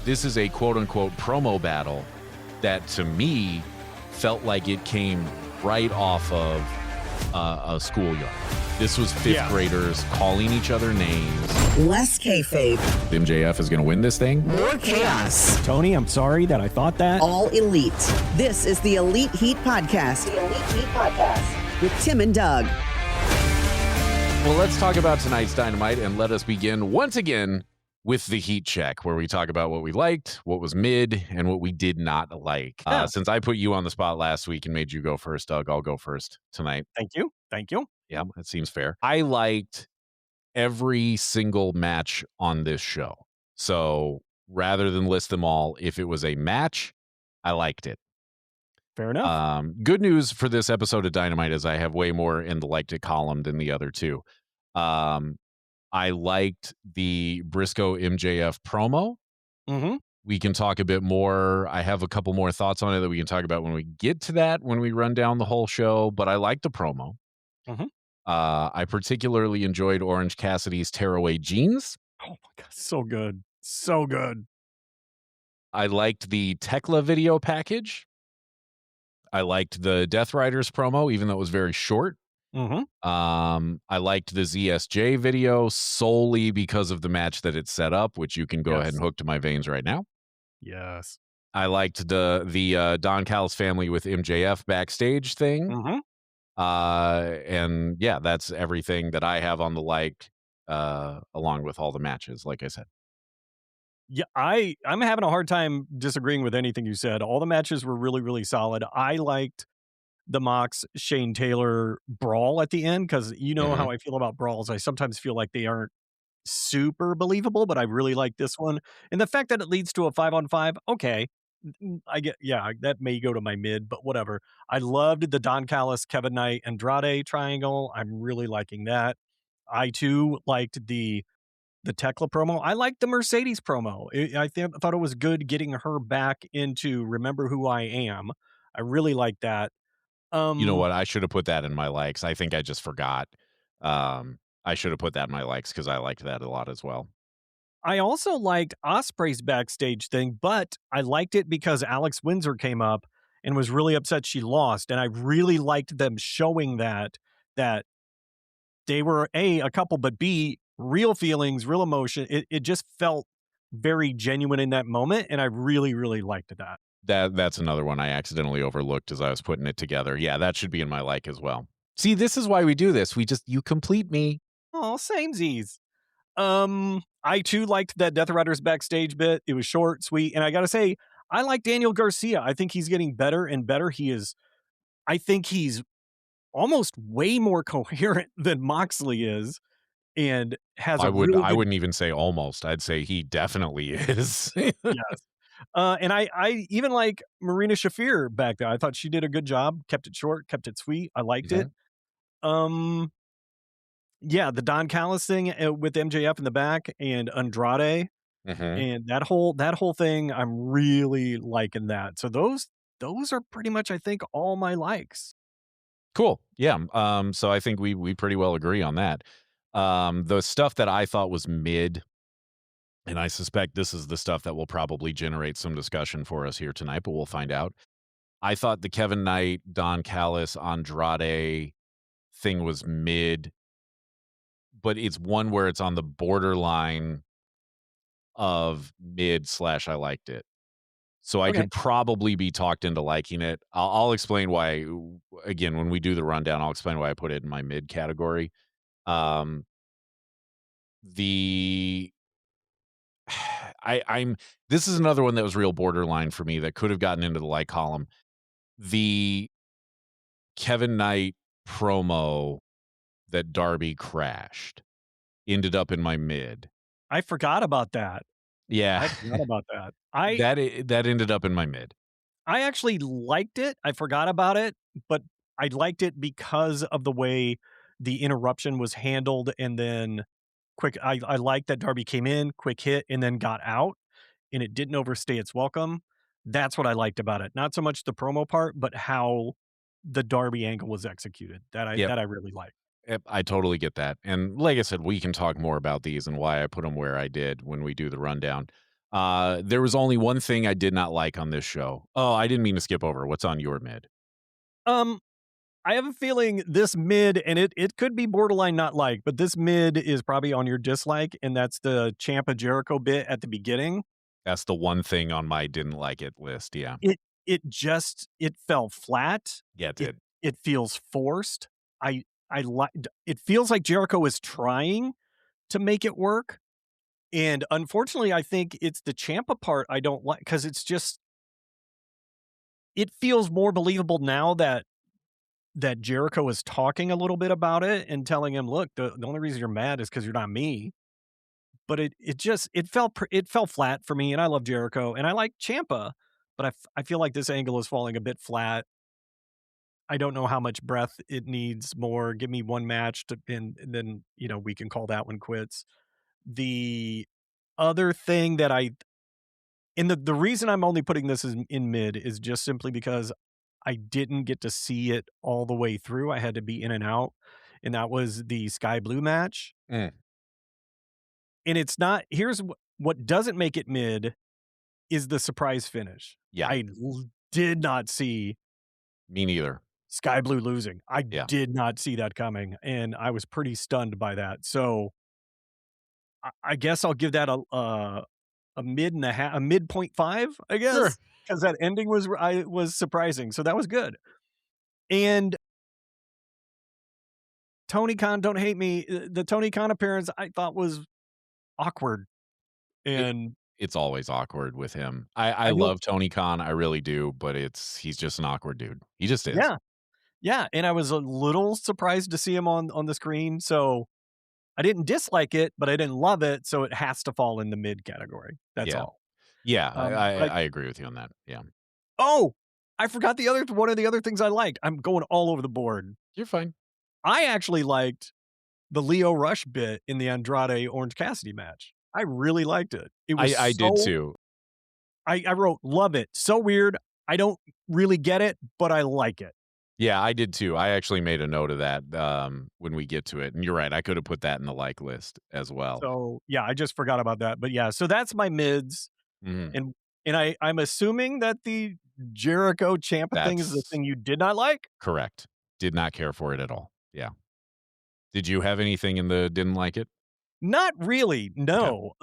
this is a quote-unquote promo battle that, to me, felt like it came right off of a schoolyard. This was fifth graders calling each other names. Less kayfabe. MJF is going to win this thing. More chaos. Tony, I'm sorry that I thought that. All elite. This is the Elite Heat Podcast. The Elite Heat Podcast with Tim and Doug. Well, let's talk about tonight's Dynamite, and let us begin once again with the heat check, where we talk about what we liked, what was mid, and what we did not like. Since I put you on the spot last week and made you go first, Doug, I'll go first tonight. Thank you. Yeah, that seems fair. I liked every single match on this show. So rather than list them all, if it was a match, I liked it. Fair enough. Good news for this episode of Dynamite is I have way more in the liked it column than the other two. I liked the Briscoe MJF promo. Mm-hmm. We can talk a bit more. I have a couple more thoughts on it that we can talk about when we get to that, when we run down the whole show, but I liked the promo. Mm-hmm. I particularly enjoyed Orange Cassidy's tearaway jeans. Oh my God, so good. So good. I liked the Thekla video package. I liked the Death Riders promo, even though it was very short. Mm-hmm. I liked the ZSJ video solely because of the match that it set up, which you can go ahead and hook to my veins right now. Yes. I liked the Don Callis Family with MJF backstage thing. Mm-hmm. And yeah, that's everything that I have on the like, along with all the matches, like I said. Yeah, I'm having a hard time disagreeing with anything you said. All the matches were really, really solid. I liked the Mox Shane Taylor brawl at the end, because you know how I feel about brawls. I sometimes feel like they aren't super believable, but I really like this one. And the fact that it leads to a 5-on-5, okay. I get, that may go to my mid, but whatever. I loved the Don Callis, Kevin Knight, Andrade triangle. I'm really liking that. I too liked the Thekla promo. I liked the Mercedes promo. I thought it was good getting her back into Remember Who I Am. I really liked that. You know what? I should have put that in my likes. I think I just forgot. I should have put that in my likes because I liked that a lot as well. I also liked Ospreay's backstage thing, but I liked it because Alex Windsor came up and was really upset she lost. And I really liked them showing that they were a couple, but B, real feelings, real emotion. It just felt very genuine in that moment. And I really, really liked that. That's another one I accidentally overlooked as I was putting it together. Yeah, that should be in my like as well. See, this is why we do this. You complete me. Oh, samesies. I too liked that Death Riders backstage bit. It was short, sweet. And I got to say, I like Daniel Garcia. I think he's getting better and better. I think he's almost way more coherent than Moxley is. And has I wouldn't even say almost. I'd say he definitely is. Yes. And I even like Marina Shafir back there. I thought she did a good job. Kept it short, kept it sweet. I liked it. Yeah, the Don Callis thing with MJF in the back and Andrade, and that whole thing, I'm really liking that. So those are pretty much, I think, all my likes. Cool. Yeah. So I think we pretty well agree on that. The stuff that I thought was mid, and I suspect this is the stuff that will probably generate some discussion for us here tonight, but we'll find out. I thought the Kevin Knight, Don Callis, Andrade thing was mid, but it's one where it's on the borderline of mid / I liked it. So I could probably be talked into liking it. I'll explain why, again, when we do the rundown, I'll explain why I put it in my mid category. This is another one that was real borderline for me that could have gotten into the like column. The Kevin Knight promo that Darby crashed ended up in my mid. I forgot about that. Yeah. I forgot about that. That ended up in my mid. I actually liked it. I forgot about it, but I liked it because of the way the interruption was handled, and then quick. I liked that Darby came in, quick hit, and then got out, and it didn't overstay its welcome. That's what I liked about it. Not so much the promo part, but how the Darby angle was executed. That I really liked. Yep, I totally get that. And like I said, we can talk more about these and why I put them where I did when we do the rundown. There was only one thing I did not like on this show. Oh, I didn't mean to skip over. What's on your mid? Um, I have a feeling this mid, and it could be borderline not like, but this mid is probably on your dislike, and that's the Ciampa Jericho bit at the beginning. That's the one thing on my didn't like it list. Yeah. It fell flat. Yeah, it It did. it feels forced. I like. It feels like Jericho is trying to make it work, and unfortunately, I think it's the Ciampa part I don't like because it's just it feels more believable now that Jericho is talking a little bit about it and telling him, "Look, the only reason you're mad is because 'cause you're not me." But it fell flat for me, and I love Jericho, and I like Ciampa, but I feel like this angle is falling a bit flat. I don't know how much breath it needs more. Give me one match to and then, we can call that one quits. The other thing that I and the reason I'm only putting this in mid is just simply because I didn't get to see it all the way through. I had to be in and out, and that was the Skye Blue match. Mm, And it's not here's what doesn't make it mid is the surprise finish. yeah, Did not see me neither. Skye Blue losing. I Yeah. did not see that coming, and I was pretty stunned by that. So, I guess I'll give that a mid and a mid point 5, I Sure. guess, because that ending was surprising. So that was good. And Tony Khan, don't hate me. The Tony Khan appearance I thought was awkward, It and it's always awkward with him. I I don't. love Tony Khan, I really do, but he's just an awkward dude. He just is. Yeah, yeah, and I was a little surprised to see him on the screen. So I didn't dislike it, but I didn't love it. So it has to fall in the mid category. That's Yeah. all. Yeah, But I agree with you on that. Yeah. I forgot the other one of the other things I liked. I'm going all over the board. You're fine. I actually liked the Leo Rush bit in the Andrade Orange Cassidy match. I really liked it. It was I did so too. I wrote, "Love it. So weird. I don't really get it, but I like it." Yeah, I did too. I actually made a note of that, when we get to it, and you're right, I could have put that in the like list as well. So, yeah, I just forgot about that. But yeah, so that's my mids. Mhm. And I'm assuming that the Jericho Ciampa thing is the That's thing you did not like? correct. Did not care for it at all. Yeah. Did you have anything in the didn't like it? Not really, Okay. no.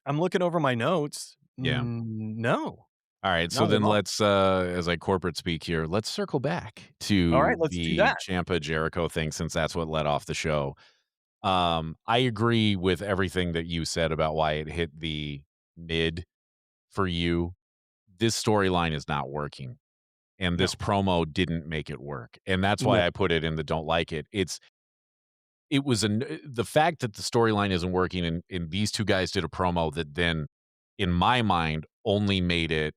I'm looking over my notes. Yeah. No, All right, so not at then all. let's, as I corporate speak here, let's circle back Alright, to let's do the that. Ciampa Jericho thing since that's what led off the show. I agree with everything that you said about why it hit the mid for you. This storyline is not working, and this No, promo didn't make it work, and that's why no. I put it in the don't like it. It was the fact that the storyline isn't working and these two guys did a promo that then, in my mind, only made it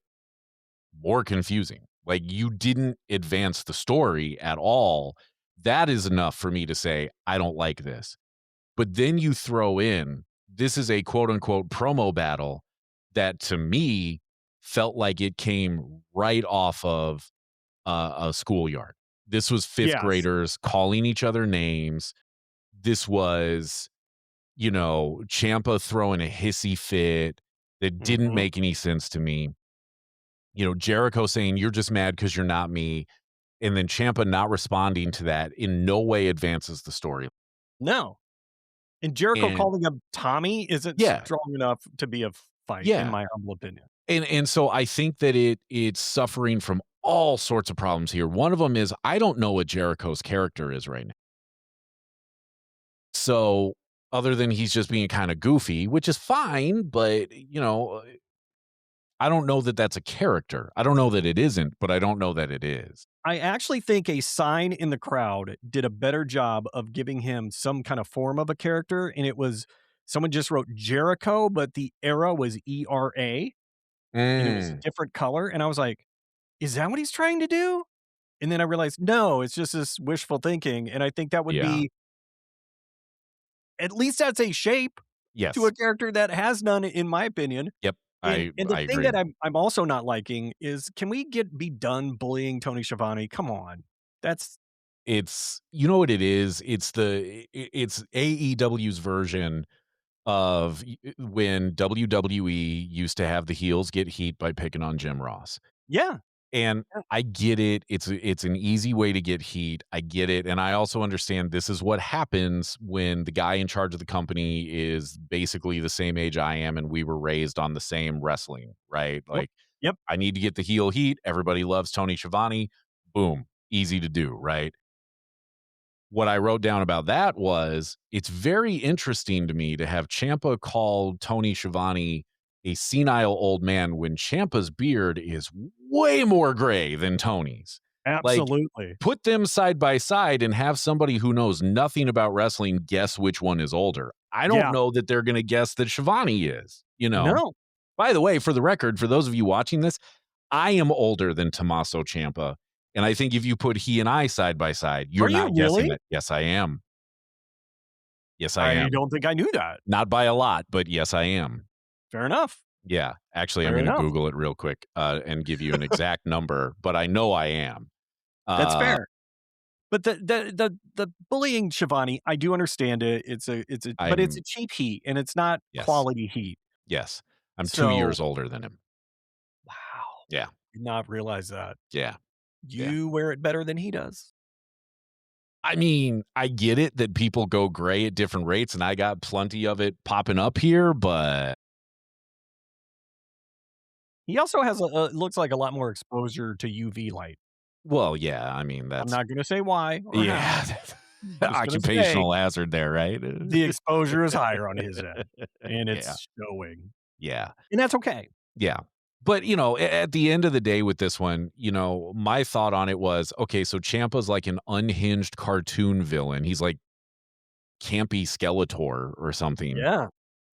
more confusing. Like, you didn't advance the story at all. That is enough for me to say, I don't like this. But then you throw in, this is a quote unquote promo battle that to me felt like it came right off of a schoolyard. This was fifth Yes. graders calling each other names. This was, Champa throwing a hissy fit that didn't Mhm. make any sense to me. Jericho saying, "You're just mad because you're not me," and then Champa not responding to that in no way advances the story. No. And Jericho And calling him Tommy isn't yeah, strong enough to be a fight, in yeah, my humble opinion. and so I think that it's suffering from all sorts of problems here. One of them is I don't know what Jericho's character is right now. So other than he's just being kind of goofy, which is fine, but I don't know that that's a character. I don't know that it isn't, but I don't know that it is. I actually think a sign in the crowd did a better job of giving him some kind of form of a character, and it was someone just wrote Jericho, but the era was ERA, and it was a Mm, different color, and I was like, "Is that what he's trying to do?" And then I realized, no, it's just this wishful thinking, and I think that would yeah. be at least that's a shape to Yes. a character that has none, in my opinion. Yep. And the I thing agree. that I'm also not liking is, can we be done bullying Tony Schiavone? Come on. That's It's you know what it is? It's the it's AEW's version of when WWE used to have the heels get heat by picking on Jim Ross. Yeah. And I get it. It's an easy way to get heat. I get it. And I also understand this is what happens when the guy in charge of the company is basically the same age I am and we were raised on the same wrestling, right? Yep. Like Yep. I need to get the heel heat. Everybody loves Tony Schiavone. Boom. Easy to do, right? What I wrote down about that was it's very interesting to me to have Ciampa call Tony Schiavone a senile old man when Ciampa's beard is way more gray than Tony's. Like, Absolutely. put them side by side and have somebody who knows nothing about wrestling guess which one is older. I don't Yeah. know that they're going to guess that Schiavone is, you know. No. By the way, for the record, for those of you watching this, I am older than Tommaso Ciampa. And I think if you put he and I side by side, you're Are you not guessing really? it. Yes, I am. Yes, I I am. don't think I knew that. Not by a lot, but yes, I am. Fair enough. Yeah. Actually, I'm Fair going to enough. Google it real quick and give you an exact number, but I know I am. That's fair. But the bullying Schiavone, I do understand it. But it's I'm a cheap heat and it's not yes. quality heat. Yes. I'm 2 So years older than him. wow. Yeah. Did not realize that. Yeah. Yeah. You wear it better than he does. I mean, I get it that people go gray at different rates, and I got plenty of it popping up here, but He also has looks like a lot more exposure to UV light. well, yeah, I mean, I'm that's not going to say why or how. yeah, Just gonna say occupational hazard there, right? the exposure is higher on his end, and Yeah. it's showing. Yeah. And that's okay. Yeah. But, you know, at the end of the day with this one, you know, my thought on it was, okay, so Ciampa's like an unhinged cartoon villain. He's like campy Skeletor or something. Yeah.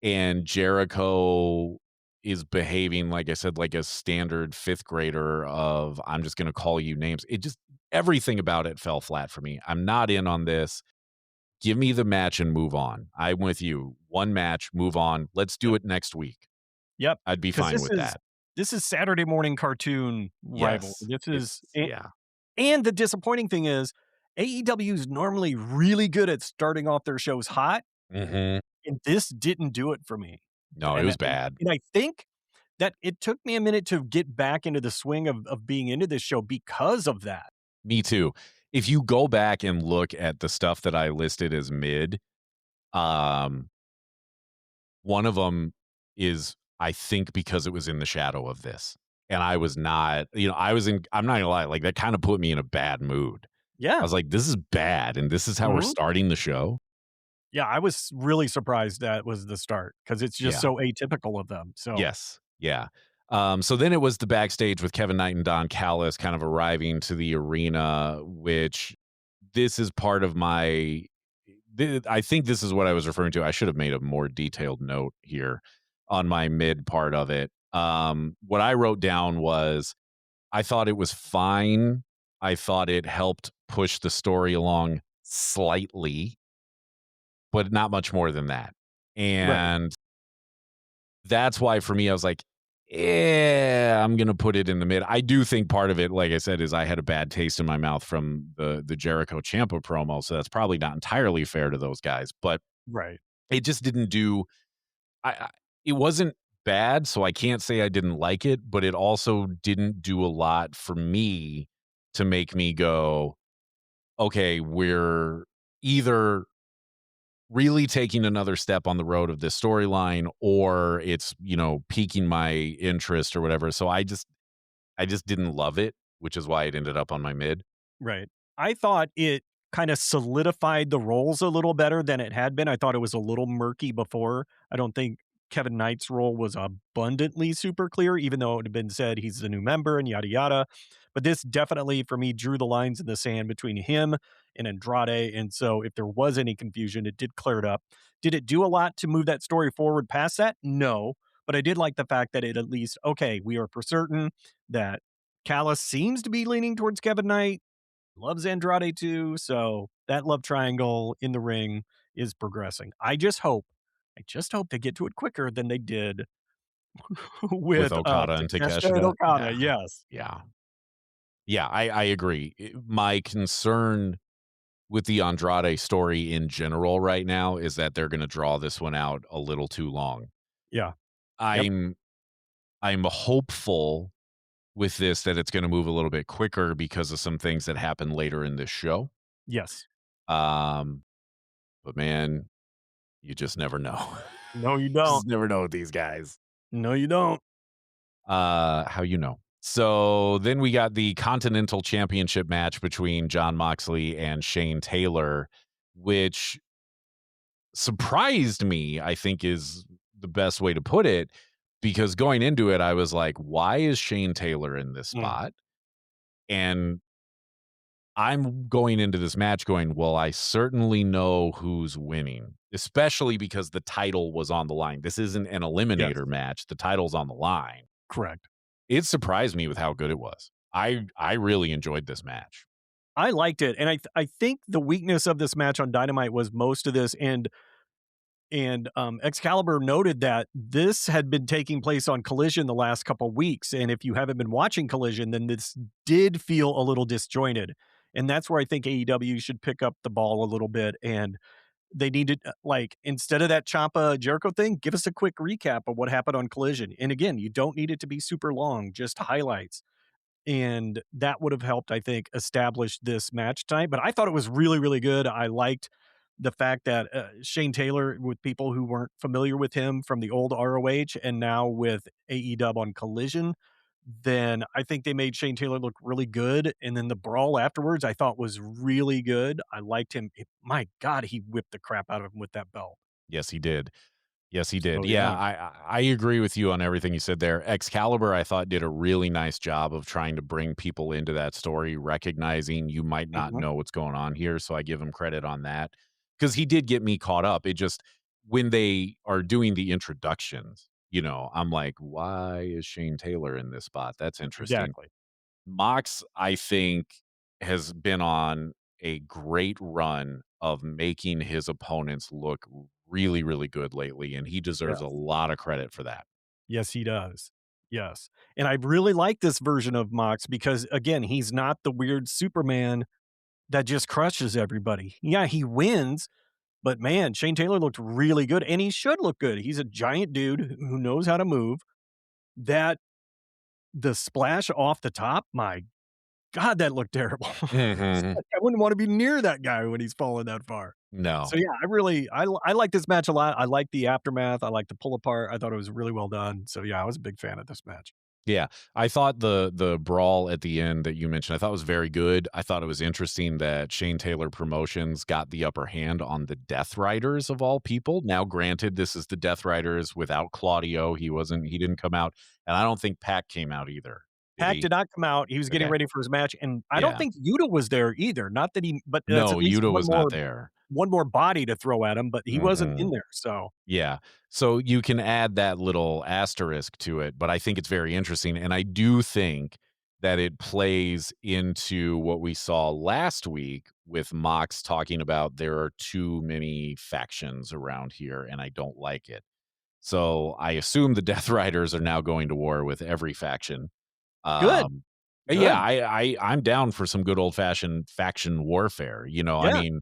And Jericho is behaving, like I said, like a standard fifth grader of, I'm just going to call you names. It just, everything about it fell flat for me. I'm not in on this. Give me the match and move on. I'm with you. One match, move on. Let's do it next week. Yep. I'd be 'Cause fine with that. This is Saturday morning cartoon rival. Yes. This is Yeah. and the disappointing thing is AEW is normally really good at starting off their shows hot, Mm-hmm. and this didn't do it for me. No, it was bad. And I think that it took me a minute to get back into the swing of being into this show because of that. Me too. If you go back and look at the stuff that I listed as mid, um, one of them is, I think, because it was in the shadow of this. And I was not, you know, I'm not gonna lie, like that kind of put me in a bad mood. I Yeah. was like, this is bad. And this is how we're Mhm. starting the show. Yeah, I was really surprised that was the start because it's just Yeah. so atypical of them. So Yes. Yeah. So then it was the backstage with Kevin Knight and Don Callis kind of arriving to the arena, which this is part of my I think this is what I was referring to. I should have made a more detailed note here on my mid part of it. What I wrote down was I thought it was fine. I thought it helped push the story along slightly, but not much more than that. Right. And that's why for me, I was like, yeah, I'm gonna put it in the mid. I do think part of it, like I said, is I had a bad taste in my mouth from the Jericho Ciampa promo, so that's probably not entirely fair to those guys. But Right. it just didn't do. It wasn't bad, so I can't say I didn't like it, but it also didn't do a lot for me to make me go, okay, we're either really taking another step on the road of this storyline or it's, you know, piquing my interest or whatever. So I just didn't love it, which is why it ended up on my mid. Right. I thought it kind of solidified the roles a little better than it had been. I thought it was a little murky before. I don't think Kevin Knight's role was abundantly super clear, even though it had been said he's the new member and yada yada. But this definitely, for me, drew the lines in the sand between him and Andrade. And so if there was any confusion, it did clear it up. Did it do a lot to move that story forward past that? No. But I did like the fact that it at least, okay, we are for certain that Callis seems to be leaning towards Kevin Knight, loves Andrade too. So that love triangle in the ring is progressing. I just hope they get to it quicker than they did With with Okada and Takeshita and Takeshita. Okada. Yeah. Yes. Yeah. Yeah, I agree. My concern with the Andrade story in general right now is that they're gonna draw this one out a little too long. Yeah. Yep. I'm I'm hopeful with this that it's gonna move a little bit quicker because of some things that happen later in this show. Yes. Um, but man, you just never know. No, you don't. Just never know with these guys. No, you don't. How you know? So then we got the Continental Championship match between Jon Moxley and Shane Taylor, which surprised me, I think is the best way to put it, because going into it, I was like, why is Shane Taylor in this Mm, spot? And I'm going into this match going, well, I certainly know who's winning, especially because the title was on the line. This isn't an yes. eliminator match. The title's on the line. Correct. It surprised me with how good it was. I really enjoyed this match. I liked it, and I think the weakness of this match on Dynamite was most of this, and Excalibur noted that this had been taking place on Collision the last couple weeks, and if you haven't been watching Collision, then this did feel a little disjointed, and that's where I think AEW should pick up the ball a little bit, and they needed, like, instead of that Ciampa Jericho thing, give us a quick recap of what happened on Collision, and again, you don't need it to be super long, just highlights. And that would have helped, I think, establish this match tonight. But I thought it was really, really good. I liked the fact that Shane Taylor, with people who weren't familiar with him from the old ROH and now with AEW on Collision, then I think they made Shane Taylor look really good. And then the brawl afterwards, I thought was really good. I liked him. My God, he whipped the crap out of him with that belt. Yes, he did. Yes, he did. So Yeah, yeah. I agree with you on everything you said there. Excalibur, I thought, did a really nice job of trying to bring people into that story, recognizing you might not Mhm. know what's going on here. So I give him credit on that because he did get me caught up. It just when they are doing the introductions, I'm like, why is Shane Taylor in this spot? That's interesting. Exactly. Mox, I think, has been on a great run of making his opponents look really, really good lately, and he deserves a Yes. lot of credit for that. Yes, he does. Yes. And I really like this version of Mox because, again, he's not the weird Superman that just crushes everybody. Yeah, he wins, but man, Shane Taylor looked really good, and he should look good. He's a giant dude who knows how to move. That the splash off the top, my God, that looked terrible. Mhm. I wouldn't want to be near that guy when he's falling that far. So No. yeah, I really I like this match a lot. I like the aftermath. I like the pull apart. I thought it was really well done. So yeah, I was a big fan of this match. Yeah. I thought the brawl at the end that you mentioned, I thought was very good. I thought it was interesting that Shane Taylor Promotions got the upper hand on the Death Riders of all people. Now, granted, this is the Death Riders without Claudio. He didn't come out, and I don't think Pac came out either. Did Pac he? did not come out. He was getting Okay. ready for his match, and I don't Yeah. think Yuta was there either. Not that he, but that's No, at least Yuta was not there. one more body to throw at him, but he wasn't in Mhm. there. So Yeah. So you can add that little asterisk to it, but I think it's very interesting. And I do think that it plays into what we saw last week with Mox talking about there are too many factions around here and I don't like it. So I assume the Death Riders are now going to war with every faction. good, Um, yeah, good. I'm down for some good old fashioned faction warfare. I Yeah, mean,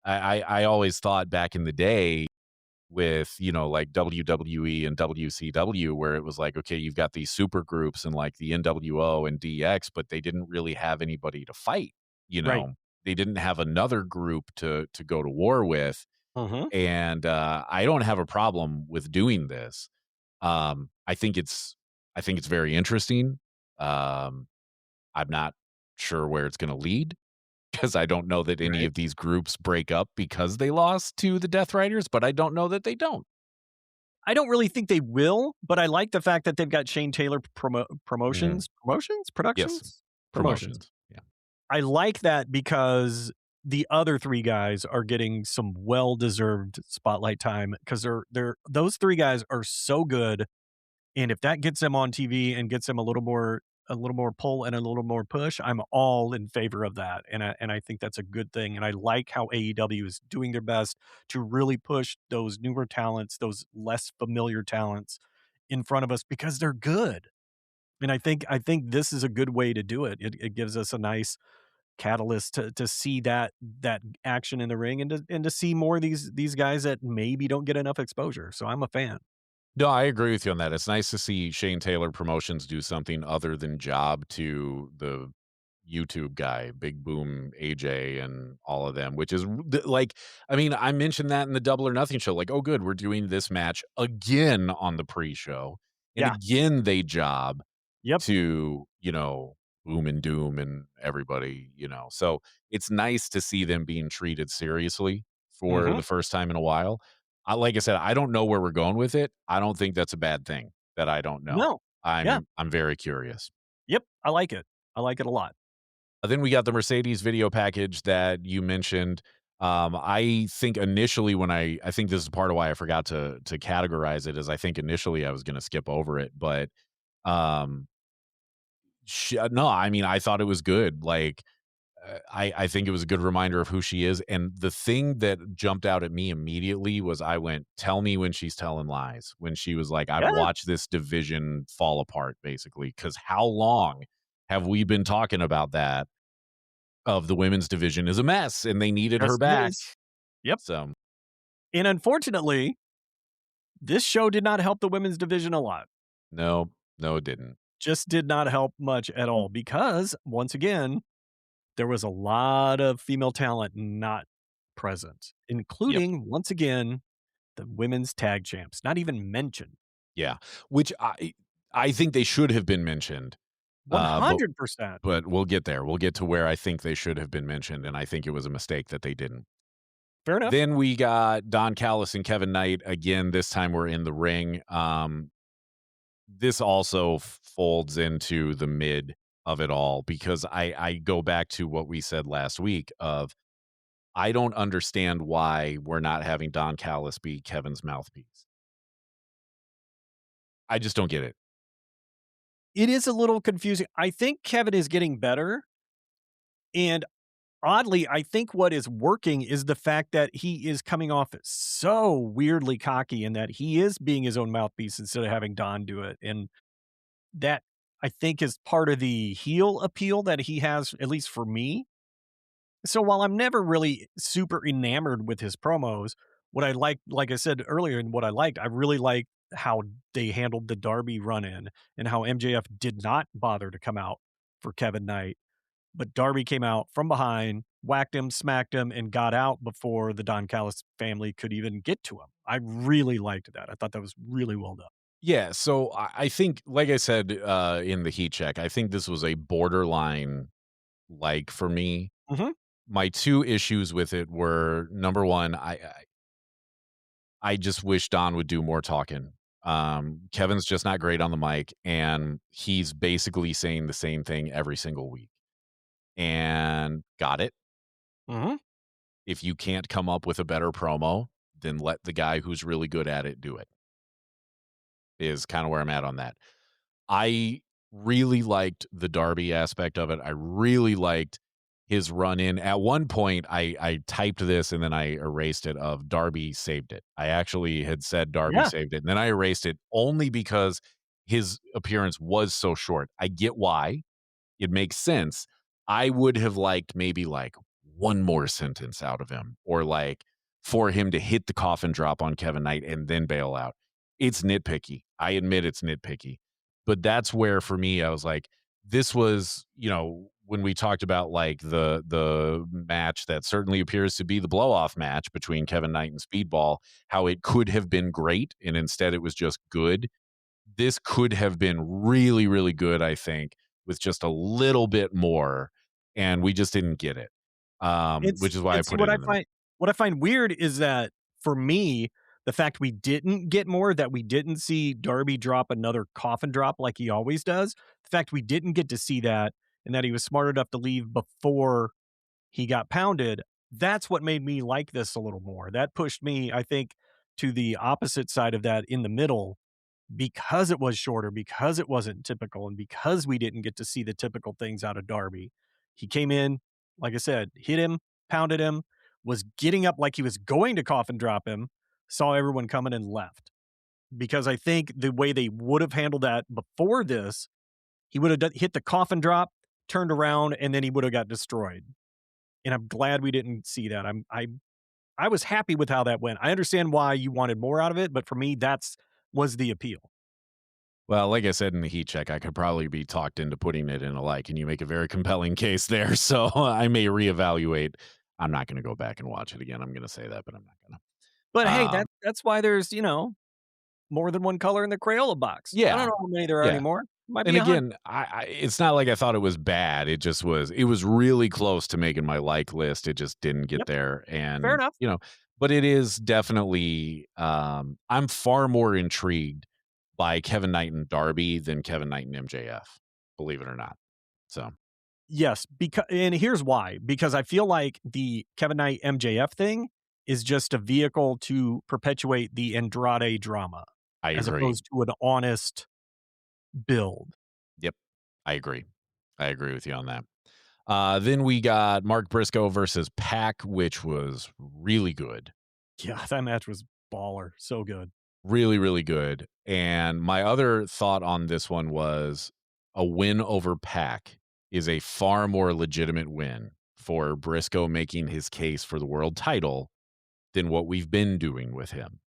I always thought back in the day with, like WWE and WCW, where it was like, okay, you've got these super groups and like the NWO and DX, but they didn't really have anybody to fight. You right. know, they didn't have another group to go to war with, Mhm. and I don't have a problem with doing this. I think it's very interesting. Um, I'm not sure where it's going to lead because I don't know that any Right. of these groups break up because they lost to the Death Riders, but I don't know that they don't. I don't really think they will, but I like the fact that they've got Shane Taylor Mhm. Yes. promotions. Promotions. Yeah. I like that because the other 3 guys are getting some well-deserved spotlight time because they're those 3 guys are so good, and if that gets them on TV and gets them a little more pull and a little more push, I'm all in favor of that, and I think that's a good thing, and I like how AEW is doing their best to really push those newer talents, those less familiar talents in front of us because they're good, and I think this is a good way to do it. It gives us a nice catalyst to see that action in the ring and to see more of these guys that maybe don't get enough exposure. So I'm a fan. No, I agree with you on that. It's nice to see Shane Taylor Promotions do something other than job to the YouTube guy, Big Boom AJ, and all of them, which is like, I mean, I mentioned that in the Double or Nothing show. Like, oh, good, we're doing this match again on the pre-show, and Yeah. again they job Yep. to Boom and Doom and everybody. So it's nice to see them being treated seriously for Hmm. the first time in a while. Like I said, I don't know where we're going with it. I don't think that's a bad thing that I don't know. No. Yeah. I'm very curious. Yep. I like it. I like it a lot. Then we got the Mercedes video package that you mentioned. I think initially when I think this is part of why I forgot to categorize it, is I think initially I was going to skip over it, but um, no, I mean I thought it was good. Like I think it was a good reminder of who she is. And the thing that jumped out at me immediately was I went, tell me when she's telling lies. When she was like, I've Yeah. watched this division fall apart, basically. Because how long have we been talking about that? Of the women's division is a mess and they needed Yes, her it back. is. Yep. So, And unfortunately, this show did not help the women's division a lot. no, no, it didn't. Just did not help much at all because, once again, there was a lot of female talent not present, Yep. including, once again, the women's tag champs, not even mentioned. Yeah. Which I think they should have been mentioned. But 100%. we'll get there. We'll get to where I think they should have been mentioned, and I think it was a mistake that they didn't. Fair enough. Then we got Don Callis and Kevin Knight again. This time we're in the ring. This also folds into the mid of it all because I go back to what we said last week of I don't understand why we're not having Don Callis be Kevin's mouthpiece. I just don't get it. It is a little confusing. I think Kevin is getting better, and oddly, I think what is working is the fact that he is coming off so weirdly cocky and that he is being his own mouthpiece instead of having Don do it. And that I think is part of the heel appeal that he has, at least for me. So while I'm never really super enamored with his promos, what I like I said earlier, and what I liked, I really liked how they handled the Darby run in and how MJF did not bother to come out for Kevin Knight. But Darby came out from behind, whacked him, smacked him, and got out before the Don Callis family could even get to him. I really liked that. I thought that was really well done. Yeah, so I think, like I said in the heat check, I think this was a borderline like for me. Mhm. My two issues with it were number one, I just wish Don would do more talking. Kevin's just not great on the mic, and he's basically saying the same thing every single week. And got it. Mhm. If you can't come up with a better promo, then let the guy who's really good at it do it. Is kind of where I'm at on that. I really liked the Darby aspect of it. I really liked his run in. At one point, I typed this and then I erased it of Darby saved it. I actually had said Darby Yeah. saved it, and then I erased it only because his appearance was so short. I get why. It makes sense. I would have liked maybe like one more sentence out of him or like for him to hit the coffin drop on Kevin Knight and then bail out. It's nitpicky. I admit it's nitpicky. But that's where for me I was like this was, when we talked about like the match that certainly appears to be the blow off match between Kevin Knight and Speedball, how it could have been great and instead it was just good. This could have been really, really good, I think, with just a little bit more, and we just didn't get it, which is why I It's put it in the what I find weird is that for me, the fact we didn't get more, that we didn't see Darby drop another coffin drop like he always does, the fact we didn't get to see that and that he was smart enough to leave before he got pounded, that's what made me like this a little more. That pushed me, I think, to the opposite side of that in the middle because it was shorter, because it wasn't typical, and because we didn't get to see the typical things out of Darby. He came in, like I said, hit him, pounded him, was getting up like he was going to coffin drop him, saw everyone coming and left. Because I think the way they would have handled that before this, he would have hit the coffin drop, turned around and then he would have got destroyed. And I'm glad we didn't see that. I was happy with how that went. I understand why you wanted more out of it, but for me, that's was the appeal. Well, like I said in the heat check, I could probably be talked into putting it in a like, and you make a very compelling case there. So I may reevaluate. I'm not going to go back and watch it again. I'm going to say that, but I'm not going But to. hey, that's why there's, more than one color in the Crayola box. I don't Yeah, know how many there are yeah. anymore. Might And be 100. again, it's not like I thought it was bad. It was really close to making my like list. It just didn't get Yep. there. Fair And, enough. but it is definitely, I'm far more intrigued by Kevin Knight and Darby than Kevin Knight and MJF, believe it or not. So, Yes, and here's why. Because I feel like the Kevin Knight MJF thing is just a vehicle to perpetuate the Andrade drama I as agree. opposed to an honest build. Yep. I agree. I agree with you on that. Then we got Mark Briscoe versus Pac, which was really good. Yeah, that match was baller. So good. Really, really good. And my other thought on this one was a win over Pac is a far more legitimate win for Briscoe making his case for the world title than what we've been doing with him.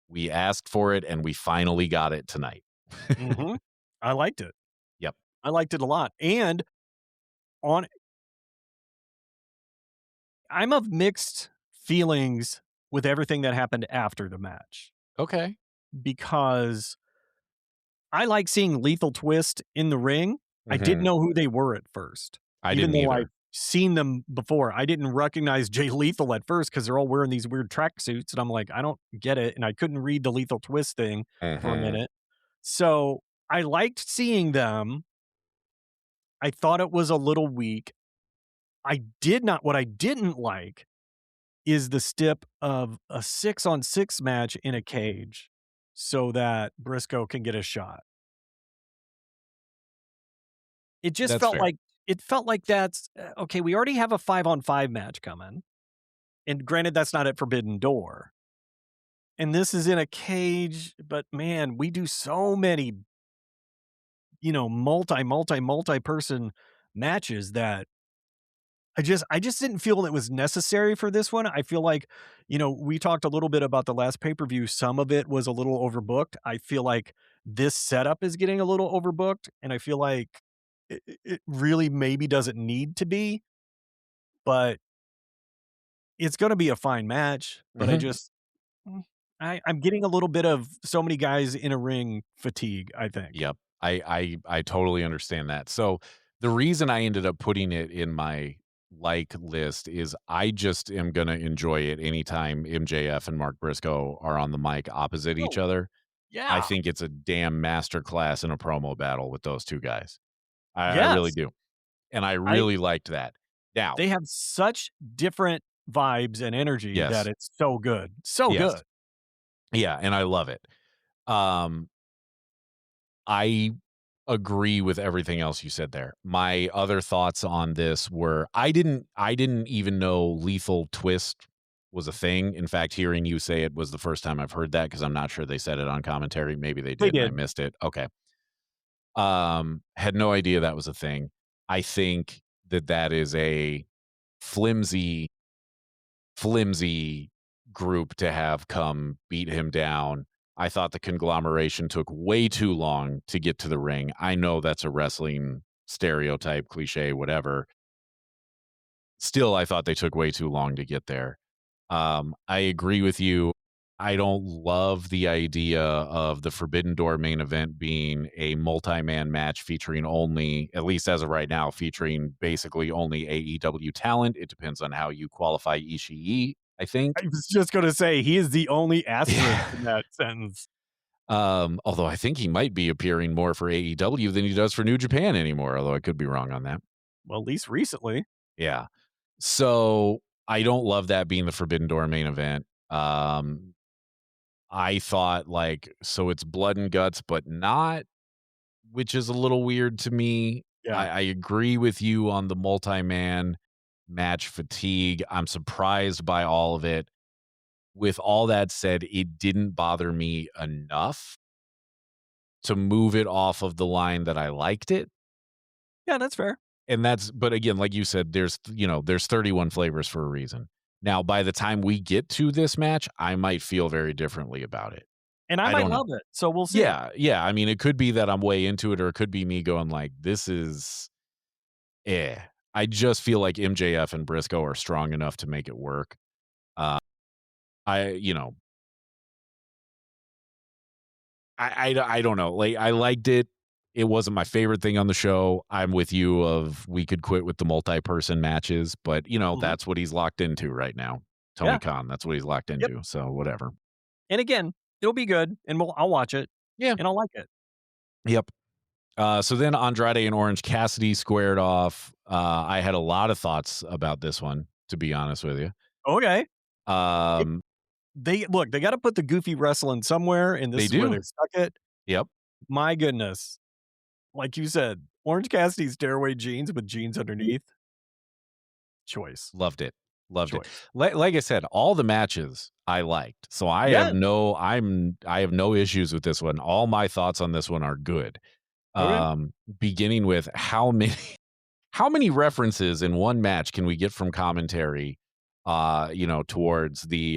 We asked for it and we finally got it tonight. Mhm. I liked it. Yep. I liked it a lot. And on I'm of mixed feelings with everything that happened after the match Okay. because I like seeing Lethal Twist in the ring. I didn't Mhm. know who they were at first. I Even didn't though I've either. seen them before. I didn't recognize Jay Lethal at first because they're all wearing these weird tracksuits, and I'm like, I don't get it. And I couldn't read the Lethal Twist thing for a Mhm. minute. So I liked seeing them. I thought it was a little weak. What I didn't like is the stip of a 6-on-6 match in a cage so that Briscoe can get a shot. It just That's fair. felt like that's okay, we already have a 5-on-5 match coming. And granted, that's not at Forbidden Door. And this is in a cage, but man, we do so many, multi-person matches that I just didn't feel it was necessary for this one. I feel like, we talked a little bit about the last pay-per-view. Some of it was a little overbooked. I feel like this setup is getting a little overbooked, and I feel like it really maybe doesn't need to be, but it's gonna be a fine match. But I Mhm. just I'm getting a little bit of so many guys in a ring fatigue, I think. Yep. I totally understand that. So the reason I ended up putting it in my like list is I just am gonna enjoy it anytime MJF and Mark Briscoe are on the mic opposite each Oh, other. I yeah. think it's a damn masterclass in a promo battle with those 2 guys. I really Yes. do. And I I really liked that. Now They have such different vibes and energy that yes. it's so good. So Yes. good. Yeah, and I love it. Um, I agree with everything else you said there. My other thoughts on this were I didn't even know lethal twist was a thing. In fact, hearing you say it was the first time I've heard that because I'm not sure they said it on commentary. Maybe they They did and I did. missed it. Okay. Had no idea that was a thing. I think that that is a flimsy flimsy group to have come beat him down. I thought the conglomeration took way too long to get to the ring. I know that's a wrestling stereotype, cliche, whatever. Still, I thought they took way too long to get there. I agree with you. I don't love the idea of the Forbidden Door main event being a multi-man match featuring only, at least as of right now, featuring basically only AEW talent. It depends on how you qualify Ishii, I think. I was just gonna say he is the only asterisk in that sentence. Although I think he might be appearing more for AEW than he does for New Japan anymore, although I could be wrong on that. Well, at least recently. Yeah. So I don't love that being the Forbidden Door main event. I thought like, so it's blood and guts, but not, which is a little weird to me. Yeah. I agree with you on the multi-man match fatigue. I'm surprised by all of it. With all that said, it didn't bother me enough to move it off of the line that I liked it. Yeah, that's fair. And but again, like you said, there's 31 flavors for a reason. Now, by the time we get to this match, I might feel very differently about it. And I I might don't know. love it, so we'll see. Yeah, yeah. I mean, it could be that I'm way into it, or it could be me going like, "This is eh." I just feel like MJF and Briscoe are strong enough to make it work. Uh, I, you know, I don't know. Like, I liked it. It wasn't my favorite thing on the show. I'm with you of we could quit with the multi-person matches, but Mhm. that's what he's locked into right now. Tony Yeah. Khan, that's what he's locked Yep. into. So whatever. And again, it'll be good, and I'll watch it, Yeah. and I'll like it. Yep. So then Andrade and Orange Cassidy squared off. I had a lot of thoughts about this one, to be honest with you. Okay. It Um, they gotta put the goofy wrestling somewhere, and this they is where do. they've stuck it. Yep. My goodness. Like you said, Orange Cassidy's tearaway jeans with jeans underneath. Choice. Loved it. Loved it. Choice. Like I said, all the matches I liked. So Yeah. I have no issues with this one. All my thoughts on this one are good. Okay. Beginning with how many how many references in one match can we get from commentary towards the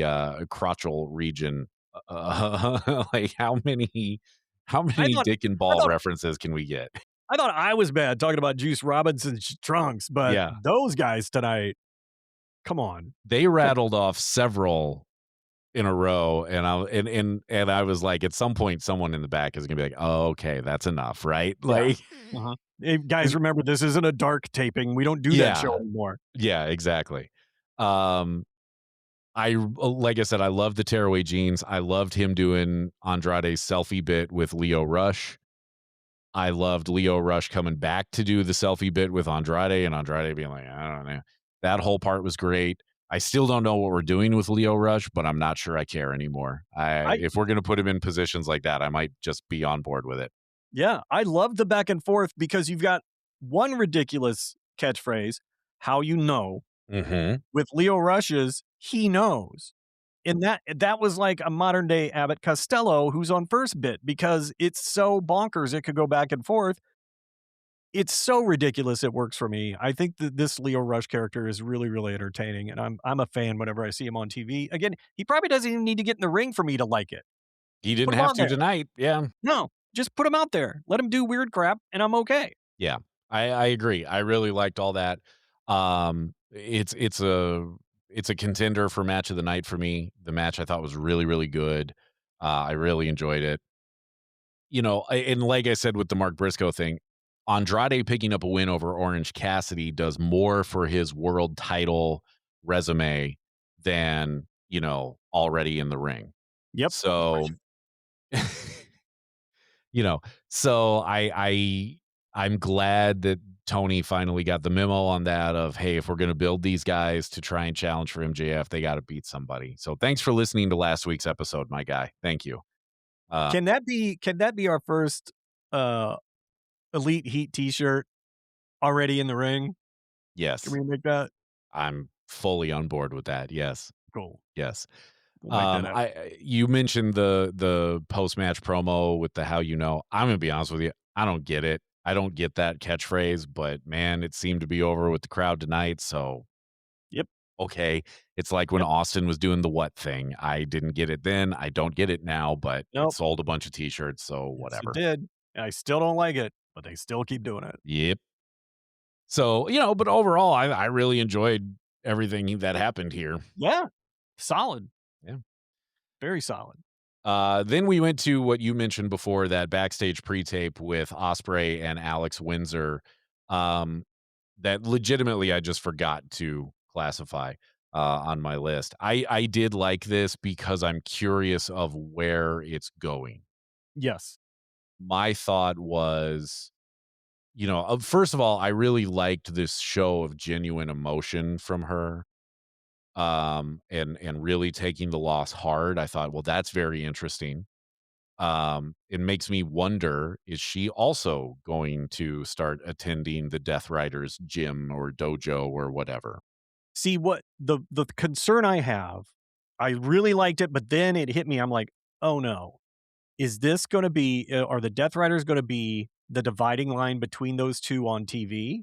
crotchal region? Like how I many thought dick and I ball thought references can we get? I thought I was bad talking about Juice Robinson's trunks, but Yeah. those guys tonight, come on. They Come rattled off several in a row, and I was like, at some point, someone in the back is gonna be like, "Oh, okay, that's enough," right? Yeah. Like, Uh-huh. Hey, guys, remember, this isn't a dark taping. We don't do that show yeah, anymore. yeah, exactly. Um, like I said, I love the tearaway jeans. I loved him doing Andrade's selfie bit with Leo Rush. I loved Leo Rush coming back to do the selfie bit with Andrade, and Andrade being like, I don't know. That whole part was great. I still don't know what we're doing with Leo Rush, but I'm not sure I care anymore. I If we're going to put him in positions like that, I might just be on board with it. Yeah, I love the back and forth because you've got one ridiculous catchphrase, "How you know," Mhm. with Leo Rush's "He knows." And that was like a modern day Abbott Costello who's on first bit because it's so bonkers it could go back and forth. It's so ridiculous it works for me. I think that this Leo Rush character is really, really entertaining, and I'm a fan whenever I see him on TV. Again, he probably doesn't even need to get in the ring for me to like it. He Put didn't him have on to there. tonight. Yeah. No, just put him out there. Let him do weird crap, and I'm okay. Yeah. I agree. I really liked all that. It's a contender for match of the night for me. The match I thought was really, really good. I really enjoyed it. And like I said with the Mark Briscoe thing, Andrade picking up a win over Orange Cassidy does more for his world title resume than, already in the ring. Yep. So, you know, so I'm glad that Tony finally got the memo on that of, hey, if we're going to build these guys to try and challenge for MJF, they got to beat somebody. So thanks for listening to last week's episode, my guy. Thank you. Uh, Can that be our first uh Elite Heat t-shirt already in the ring? Can yes. we make that? I'm fully on board with that. Yes. Cool. Yes. We'll make that happen. You mentioned the post-match promo with the how I'm gonna be honest with you, I don't get it. I don't get that catchphrase, but man, it seemed to be over with the crowd tonight, so Yep. okay. It's like when Yep. Austin was doing the what thing. I didn't get it then, I don't get it now, but it Nope. sold a bunch of t-shirts, so Yes, it whatever. did. And I still don't like it, but they still keep doing it. Yep. So, but overall, I really enjoyed everything that happened here. Yeah. Solid. Yeah. Very solid. Then we went to what you mentioned before, that backstage pre-tape with Osprey and Alex Windsor. That legitimately I just forgot to classify on my list. I did like this because I'm curious of where it's going. Yes. My thought was, first of all, I really liked this show of genuine emotion from her. And really taking the loss hard. I thought, well, that's very interesting. It makes me wonder, is she also going to start attending the Death Riders gym or dojo or whatever? See, what the concern I have, I really liked it, but then it hit me. I'm like, "Oh, no." is this going to be, are the Death Riders going to be the dividing line between those two on TV?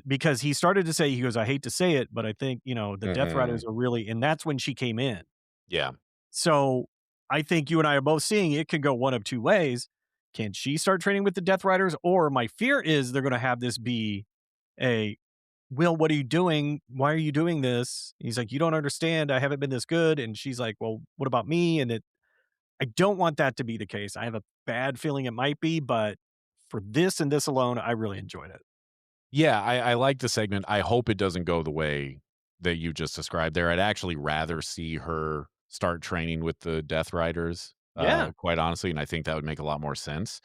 Because he started to say, he goes, I hate to say it, but I think, the Death Riders are really, and that's when she came in. Yeah. So I think you and I are both seeing it could go one of two ways. Can she start training with the Death Riders? Or my fear is they're going to have this be Will, what are you doing? Why are you doing this? He's like, you don't understand. I haven't been this good. And she's like, well, what about me? And I don't want that to be the case. I have a bad feeling it might be, but for this and this alone, I really enjoyed it. Yeah, I like the segment. I hope it doesn't go the way that you just described there. I'd actually rather see her start training with the Death Riders, Yeah. quite honestly, and I think that would make a lot more sense.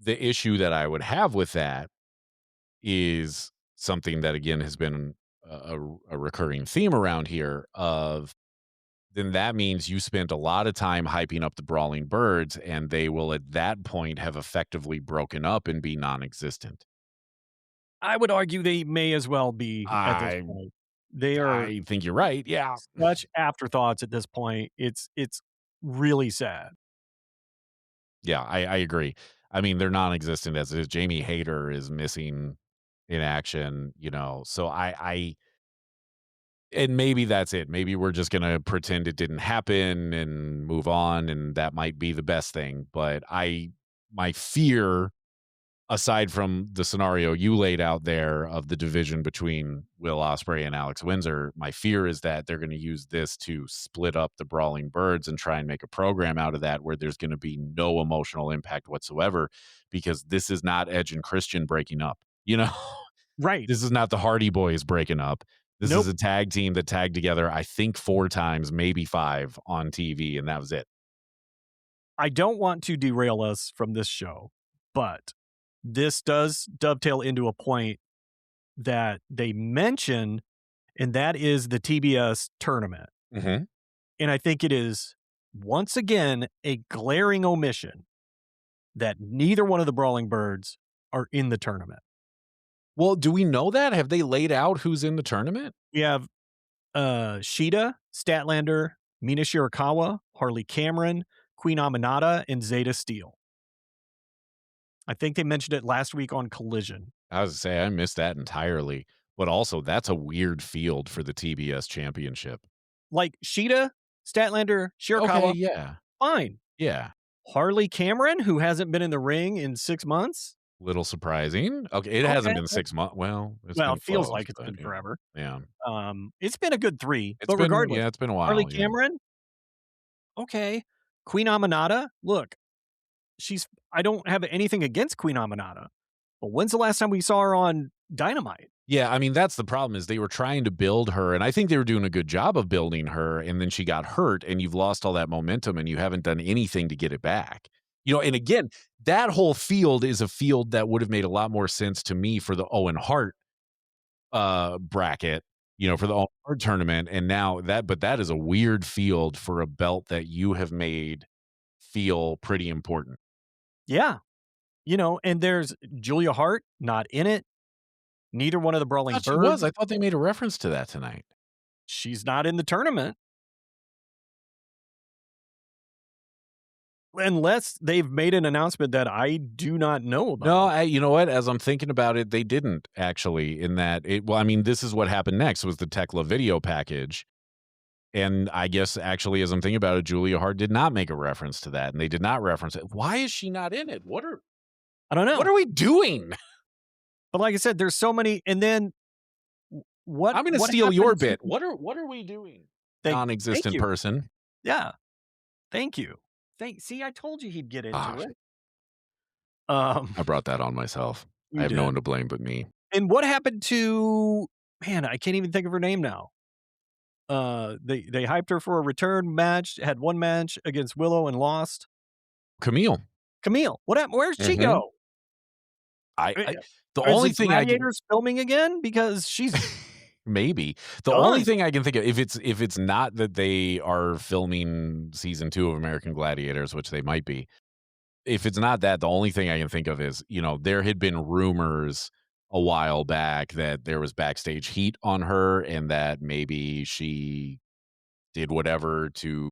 The issue that I would have with that is something that, again, has been a recurring theme around here of then that means you spent a lot of time hyping up the Brawling Birds, and they will at that point have effectively broken up and be non-existent. I would argue they may as well be at this I point. They are I think you're right, yeah. such afterthoughts at this point. It's really sad. Yeah, I agree. I mean, they're non-existent as is. Jamie Hayter is missing in action, so I and maybe that's it. Maybe we're just gonna pretend it didn't happen and move on, and that might be the best thing, but my fear, aside from the scenario you laid out there of the division between Will Ospreay and Alex Windsor, my fear is that they're gonna use this to split up the Brawling Birds and try and make a program out of that where there's gonna be no emotional impact whatsoever, because this is not Edge and Christian breaking up, you know? Right. This is not the Hardy Boys breaking up. This is Nope. a tag team that tagged together, I think 4 times, maybe 5 on TV, and that was it. I don't want to derail us from this show, but this does dovetail into a point that they mention, and that is the TBS tournament. Mhm. And I think it is, once again, a glaring omission that neither one of the Brawling Birds are in the tournament. Well, do we know that? Have they laid out who's in the tournament? We have Sheeta, Statlander, Mina Shirakawa, Harley Cameron, Queen Aminata, and Zeta Steel. I think they mentioned it last week on Collision. I was to say, I missed that entirely, but also that's a weird field for the TBS championship. Like Sheeta, Statlander, Shirakawa, Okay, yeah. fine. Yeah. Harley Cameron, who hasn't been in the ring in 6 months. Little surprising. Okay, it hasn't Okay. been 6 months. Well, it's Well, been it feels close, like it's but been yeah. forever. Yeah. It's been a good 3, It's but been regardless, it's been a while, Harley yeah. Cameron, okay. Queen Aminata, look, I don't have anything against Queen Aminata, but when's the last time we saw her on Dynamite? Yeah, I mean, that's the problem is they were trying to build her, and I think they were doing a good job of building her, and then she got hurt, and you've lost all that momentum, and you haven't done anything to get it back. And again, that whole field is a field that would have made a lot more sense to me for the Owen Hart bracket, for the Owen Hart tournament, and now that is a weird field for a belt that you have made feel pretty important. Yeah. And there's Julia Hart, not in it. Neither one of the Brawling I thought she Birds. was. I thought they made a reference to that tonight. She's not in the tournament. Unless they've made an announcement that I do not know about. No, you know what? As I'm thinking about it, they didn't actually in that this is what happened next was the Thekla video package. And I guess actually, as I'm thinking about it, Julia Hart did not make a reference to that, and they did not reference it. Why is she not in it? I don't know. What are we doing? But like I said, there's so many. And then what? I'm going to steal your bit. What are we doing? Non-existent person. Yeah. Thank you. See, I told you he'd get into it. I brought that on myself. I have no one to blame but me. And what happened to, man, I can't even think of her name now. They hyped her for a return match, had one match against Willow and lost. Camille. What happened? Where's she go? The only thing Gladiators filming again because she's maybe the only thing I can think of if it's not that they are filming season 2 of American Gladiators, which they might be. If it's not that, the only thing I can think of is there had been rumors a while back that there was backstage heat on her and that maybe she did whatever to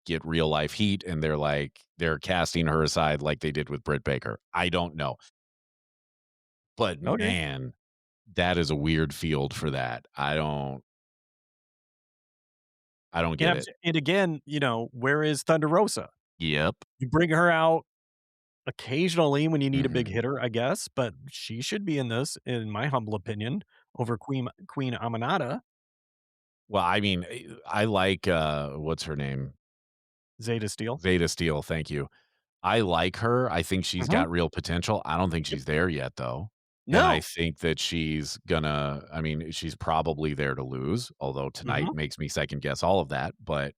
get real life heat and they're casting her aside like they did with Britt Baker. I don't know. But Okay. man, that is a weird field for that. I don't get it. And again, where is Thunder Rosa? Yep. You bring her out occasionally when you need a big Mhm. hitter, I guess, but she should be in this, in my humble opinion, over Queen Aminata, Well, I mean, I like, what's her name? Zeta Steel. Zeta Steel, thank you. I like her. I think she's Mhm. got real potential. I don't think Yep. she's there yet, though. And I No. think that I mean, she's probably there to lose, although tonight Mhm. makes me second guess all of that. But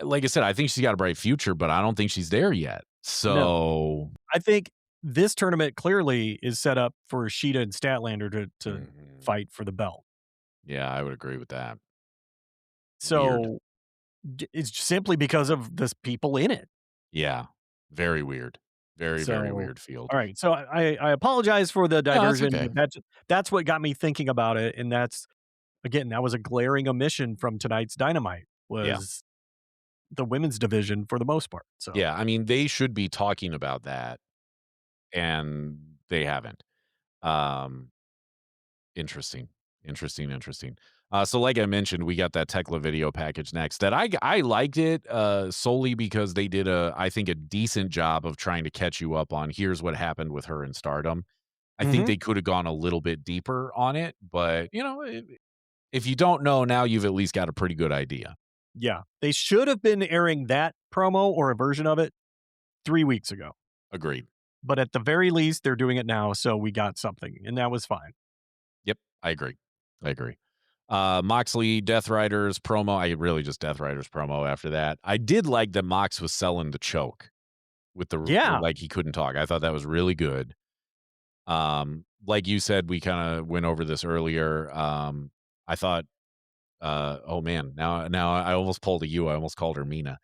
like I said, I think she's got a bright future, but I don't think she's there yet. No. So, I think this tournament clearly is set up for Sheeta and Statlander to mhm. fight for the belt. Yeah, I would agree with that. Weird. So, it's simply because of this people in it. Yeah. Very weird. Very, very So, weird field. all right. So I apologize for the No, that's diversion, okay. but that's what got me thinking about it, and that was a glaring omission from tonight's Dynamite, Yeah. was the women's division for the most part. So, Yeah. I mean, they should be talking about that, and they haven't. Um, Interesting. Interesting, interesting. So like I mentioned, we got that Thekla video package next that I liked it, solely because they did I think a decent job of trying to catch you up on here's what happened with her in Stardom. I think mhm, they could have gone a little bit deeper on it, but, if you don't know now, you've at least got a pretty good idea. yeah, they should have been airing that promo or a version of it 3 weeks ago, Agreed. but at the very least, they're doing it now, so we got something, and that was fine. Yep, I agree. I agree. Moxley, Death Riders promo. I really just Death Riders promo after that. I did like that Mox was selling the choke with Yeah. like he couldn't talk. I thought that was really good. Like you said, we kind of went over this earlier. I thought, oh man, now I almost pulled a you. I almost called her Mina.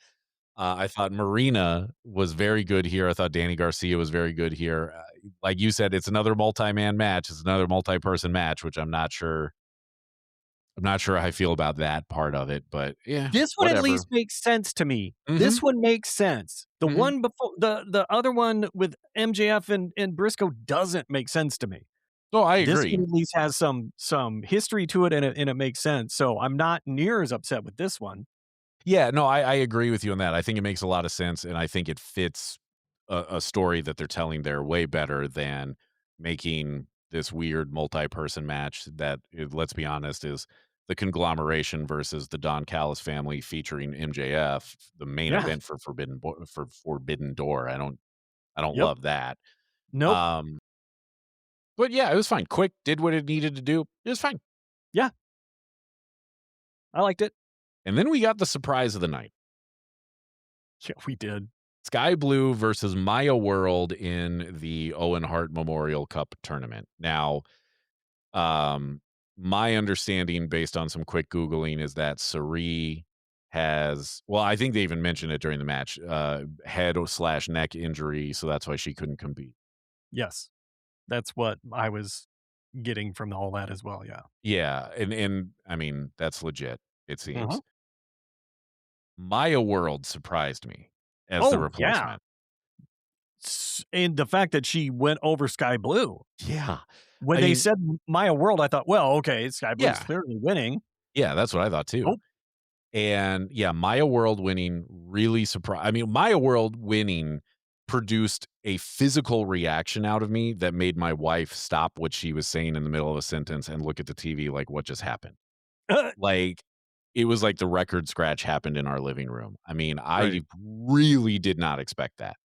I thought Marina was very good here. I thought Danny Garcia was very good here. Like you said, it's another multi-man match. It's another multi-person match, which I'm not sure. I'm not sure how I feel about that part of it, but yeah, This one at whatever. least makes sense to me. Mhm, This one makes sense. The mhm. one before the other one with MJF and Briscoe doesn't make sense to me. No, I This agree. one at least has some history to it, and it makes sense, so I'm not near as upset with this one. Yeah, no, I agree with you on that. I think it makes a lot of sense, and I think it fits a story that they're telling there way better than making this weird multi-person match that, let's be honest, is the conglomeration versus the Don Callis family featuring MJF, the main Yeah. event for Forbidden Door. I don't Yep. love that. Nope. Um, but yeah, it was fine. Quick, did what it needed to do. It was fine. Yeah, I liked it. And then we got the surprise of the night. Yeah, we did. Skye Blue versus Maya World in the Owen Hart Memorial Cup tournament. Now, my understanding based on some quick Googling is that Sareee I think they even mentioned it during the match, head/neck injury, so that's why she couldn't compete. Yes. That's what I was getting from all that as well, yeah. Yeah, and I mean, that's legit, it Mhm. seems. Maya World surprised me as the Oh, yeah. replacement. And the fact that she went over Sky Blue. Yeah. When I they mean, said Maya World, I thought, well, okay, Sky Blue's yeah. clearly winning. Yeah, that's what I thought too. Nope. And yeah, Maya World winning really surprised. I mean, Maya World winning produced a physical reaction out of me that made my wife stop what she was saying in the middle of a sentence and look at the TV like, what just happened? Like, it was like the record scratch happened in our living room. I mean, Right. I really did not expect that.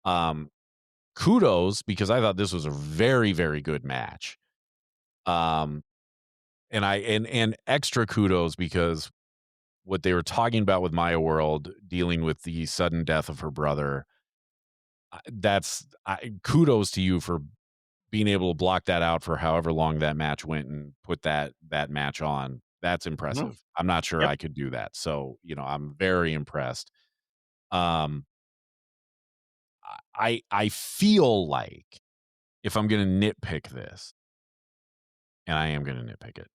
Um, Kudos because I thought this was a very, very good match. Um, and extra kudos because what they were talking about with Maya World, dealing with the sudden death of her brother, kudos to you for being able to block that out for however long that match went and put that match on. That's Mhm. impressive. I'm not sure Yep. I could do that. So, I'm very impressed. Um, I feel like if I'm gonna nitpick this, and I am gonna nitpick it,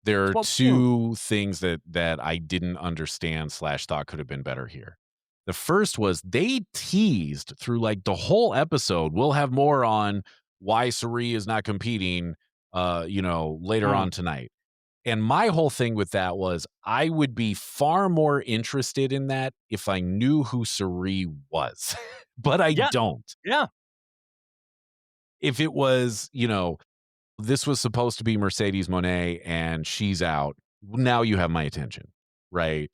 There are Well, boom. 2 things that I didn't understand/ thought could have been better here. The first was they teased through, like, the whole episode, we'll have more on why Sareee is not competing, later Mm. on tonight. And my whole thing with that was I would be far more interested in that if I knew who Sareee was, but I Yeah, don't. yeah. If it was, this was supposed to be Mercedes Moné and she's out, now you have my attention, right?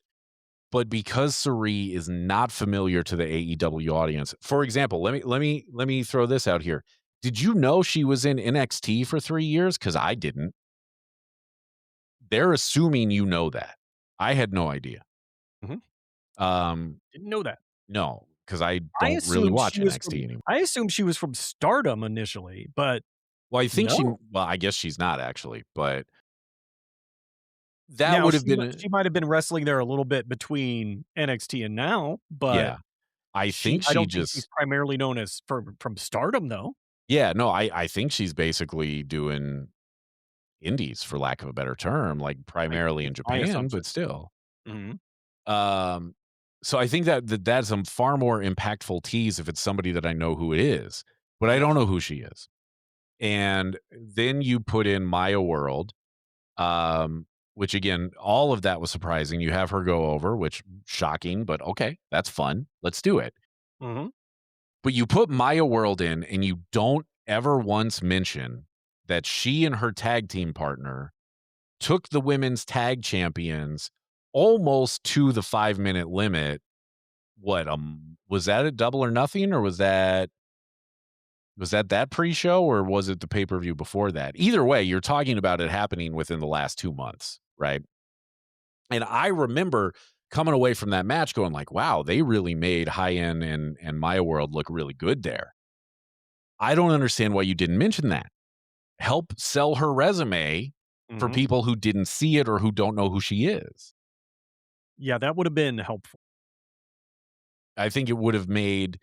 But because Sareee is not familiar to the AEW audience, for example, let me throw this out here. Did you know she was in NXT for 3 years? Because I didn't. They're assuming you know that. I had no idea. Mhm. Um, Didn't know that. no, because I I don't really assumed watch she was NXT from anymore. I assumed she was from Stardom initially, but Well, I think no. I guess she's not actually, but that Now would have been she might have been wrestling there a little bit between NXT and now, but yeah. I think I she don't think she's just primarily known as from Stardom, though. yeah, no, I think she's basically doing indies, for lack of a better term, like, I primarily in It's my Japan, assumption. but still. Mhm. Um, so I think that's a far more impactful tease if it's somebody that I know who it is, but I Yeah. don't know who she is. And then you put in Maya World, which again, all of that was surprising. You have her go over, which shocking, but okay, that's fun. Let's do it. Mhm. But you put Maya World in and you don't ever once mention that she and her tag team partner took the women's tag champions almost to the 5-minute limit. What, was that a Double or Nothing, or was that pre-show, or was it the pay-per-view before that? Either way, you're talking about it happening within the last 2 months, right? And I remember coming away from that match going like, "Wow, they really made High End and Maya World look really good there." I don't understand why you didn't mention that. Help sell her resume for Mhm. people who didn't see it or who don't know who she is. Yeah, that would have been helpful. I think it would have made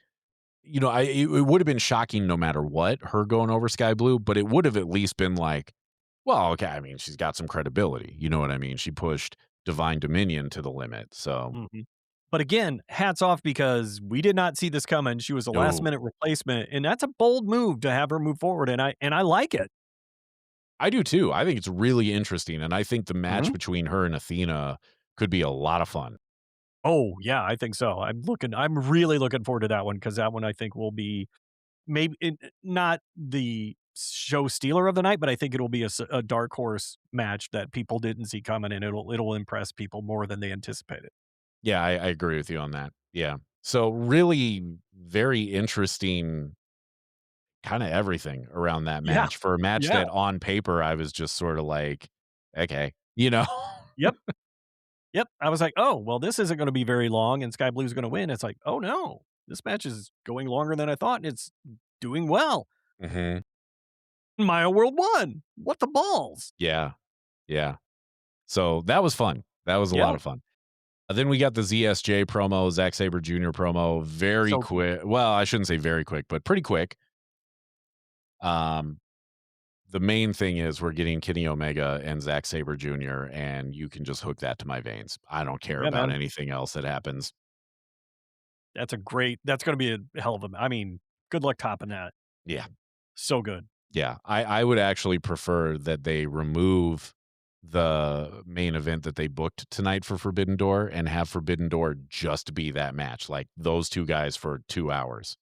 it would have been shocking no matter what, her going over Skye Blue, but it would have at least been like, well, okay, I mean, she's got some credibility, you know what I mean? She pushed Divine Dominion to the limit, so Mhm. But again, hats off because we did not see this coming. She was a last no. minute replacement, and that's a bold move to have her move forward, and I like it. I do too. I think it's really interesting, and I think the match Mhm. between her and Athena could be a lot of fun. Oh, yeah, I think so. I'm really looking forward to that one because that one I think will be not the show stealer of the night, but I think it'll be a dark horse match that people didn't see coming, and it'll impress people more than they anticipated. Yeah, I agree with you on that. Yeah. So really very interesting kinda everything around that Yeah, match for a match yeah, that on paper I was just sorta like, "Okay," you know? yep, yep. I was like, "Oh, well, this isn't gonna be very long, and Sky Blue's gonna win." It's like, "Oh, no. This match is going longer than I thought, and it's doing well. Mhm. Maya World won. What the balls?" Yeah, yeah. So that was fun. That was a lot Yeah, of fun. Then we got the ZSJ promo, Zack Sabre Jr. promo, very so good. quick. Well, I shouldn't say very quick, but pretty quick. Um, the main thing is we're getting Kenny Omega and Zack Sabre Jr., and you can just hook that to my veins. I don't care Yeah, about man. anything else that happens. That's gonna be a hell of a I mean, good luck topping that. Yeah. So good. Yeah, I would actually prefer that they remove the main event that they booked tonight for Forbidden Door and have Forbidden Door just be that match, like those 2 guys for 2 hours.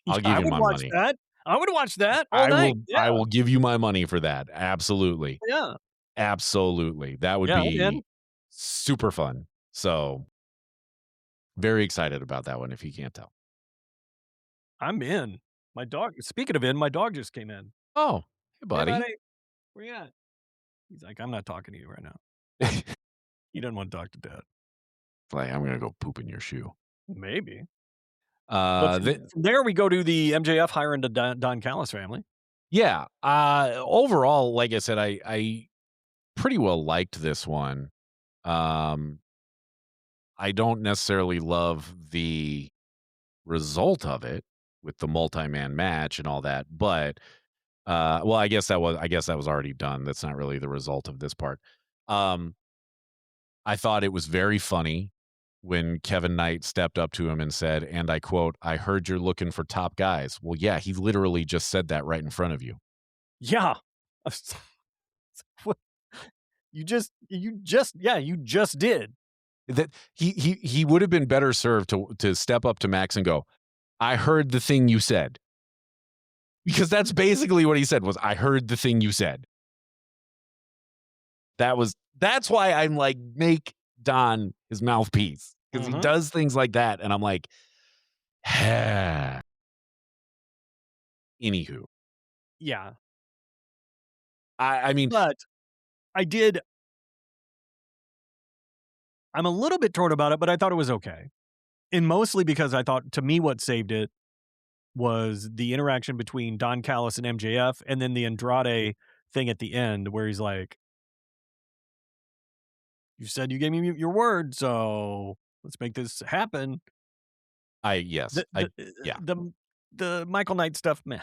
Yeah, I'll give I you would my watch money. that. I would watch that all night. Yeah, I will give you my money for that. Absolutely. yeah. Absolutely. That would Yeah, I'm in. be super fun. So, very excited about that one if you can't tell. I'm in. Speaking of in, my dog just came in. Oh, hey "Hey, buddy. buddy, where you at?" He's like, "I'm not talking to you right now." He doesn't wanna talk to dad. Like, I'm gonna go poop in your shoe. Maybe. But Uh, the from there, we go to the MJF hiring the Don Callis family. Yeah, overall, like I said, I pretty well liked this one. Um, I don't necessarily love the result of it with the multi-man match and all that, but Well, I guess that was already done. That's not really the result of this part. Um, I thought it was very funny when Kevin Knight stepped up to him and said, and I quote, "I heard you're looking for top guys." Well, yeah, he literally just said that right in front of you. Yeah. What- you just did. That he would have been better served to step up to Max and go, "I heard the thing you said." Because that's basically what he said was, "I heard the thing you said." That's why I'm like, make Don his mouthpiece because he Mhm. does things like that, and I'm like, anywho, Yeah. I mean, But I did I'm a little bit torn about it, but I thought it was okay. And mostly because I thought, to me, what saved it was the interaction between Don Callis and MJF, and then the Andrade thing at the end where he's like, "You said you gave me your word, so let's make this happen." yes, The the yeah, the the Michael Knight stuff, meh.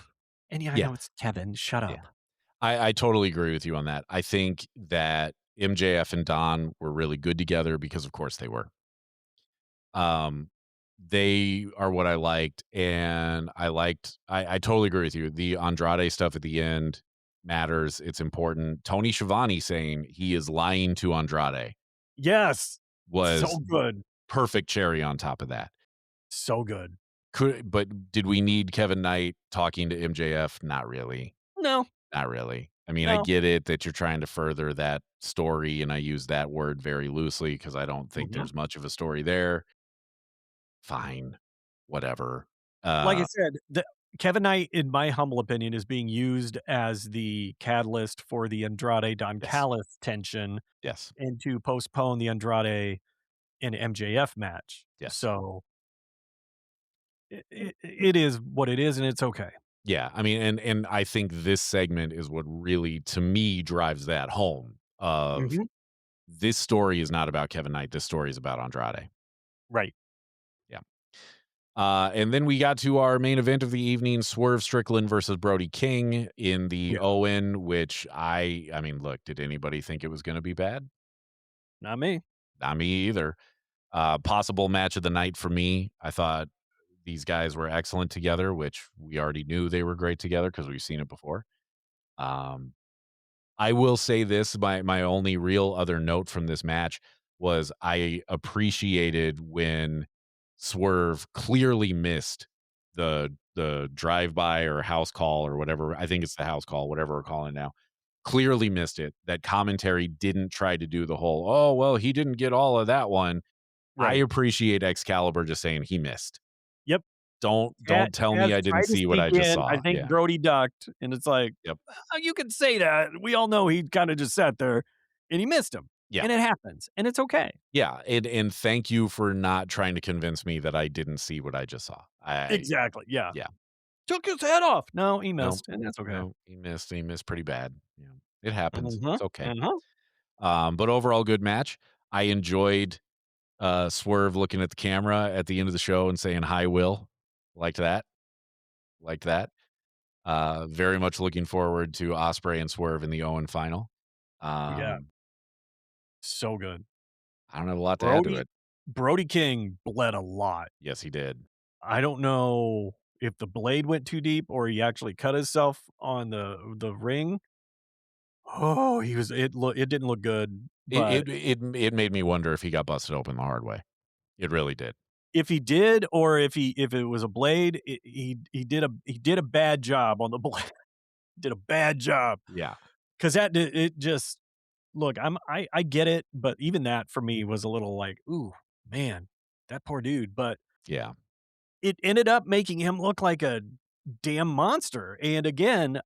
And yeah, I yeah, know it's Kevin. Shut yeah. up. I totally agree with you on that. I think that MJF and Don were really good together because, of course, they were. Um, they are what I liked, and I totally agree with you. The Andrade stuff at the end matters. It's important. Tony Schiavone saying he is lying to Andrade Yes. was So good. perfect cherry on top of that. So good. But did we need Kevin Knight talking to MJF? Not really. No, Not really. I mean, I no. get it that you're trying to further that story, and I use that word very loosely because I don't think Mhm. there's much of a story there. Fine, whatever. Like I Uh, said, the Kevin Knight, in my humble opinion, is being used as the catalyst for the Andrade Don yes, Callis tension yes, and to postpone the Andrade and MJF match. yes. So it is what it is, and it's okay. Yeah, I mean, and I think this segment is what really, to me, drives that home of Mhm. this story is not about Kevin Knight. This story is about Andrade. Right. Yeah. And then we got to our main event of the evening, Swerve Strickland versus Brody King in the Yeah. Owen, which I mean, look, did anybody think it was going to be bad? Not me. Not me either. Possible match of the night for me. I thought these guys were excellent together, which we already knew they were great together because we've seen it before. Um, I will say this, my only real other note from this match was I appreciated when Swerve clearly missed the drive-by or house call or whatever. I think it's the house call, whatever we're calling it now. Clearly missed it. That commentary didn't try to do the whole, "Oh, well, he didn't get all of that one." I Right. appreciate Excalibur just saying he missed. Yep. Don't tell me Taz I didn't tried to see what sneak I just in. I saw. think Yeah. Brody ducked, and it's like, Yep. "Oh, you can say that. We all know he kinda just sat there, and he missed him." Yeah. And it happens, and it's okay. Yeah, and thank you for not trying to convince me that I didn't see what I just saw. Exactly, yeah. Yeah. Took his head off. No, he No, missed, and that's okay. no, he missed pretty bad. Yeah. It happens. Mhm, It's okay. mhm. But overall good match. I enjoyed, Swerve looking at the camera at the end of the show and saying, "Hi, Will." Liked that. Liked that. Very much looking forward to Osprey and Swerve in the Owen final. Yeah, Um, so good. I don't have a lot to add to Brody it. Brody King bled a lot. Yes, he did. I don't know if the blade went too deep or he actually cut himself on the ring. Oh, it didn't look good, but It made me wonder if he got busted open the hard way. It really did. if he did or if it was a blade, he did a bad job on the blade. Did a bad job Yeah. 'cause it just look, I get it, but even that for me was a little like, "Ooh, man, that poor dude," but Yeah. it ended up making him look like a damn monster, and again,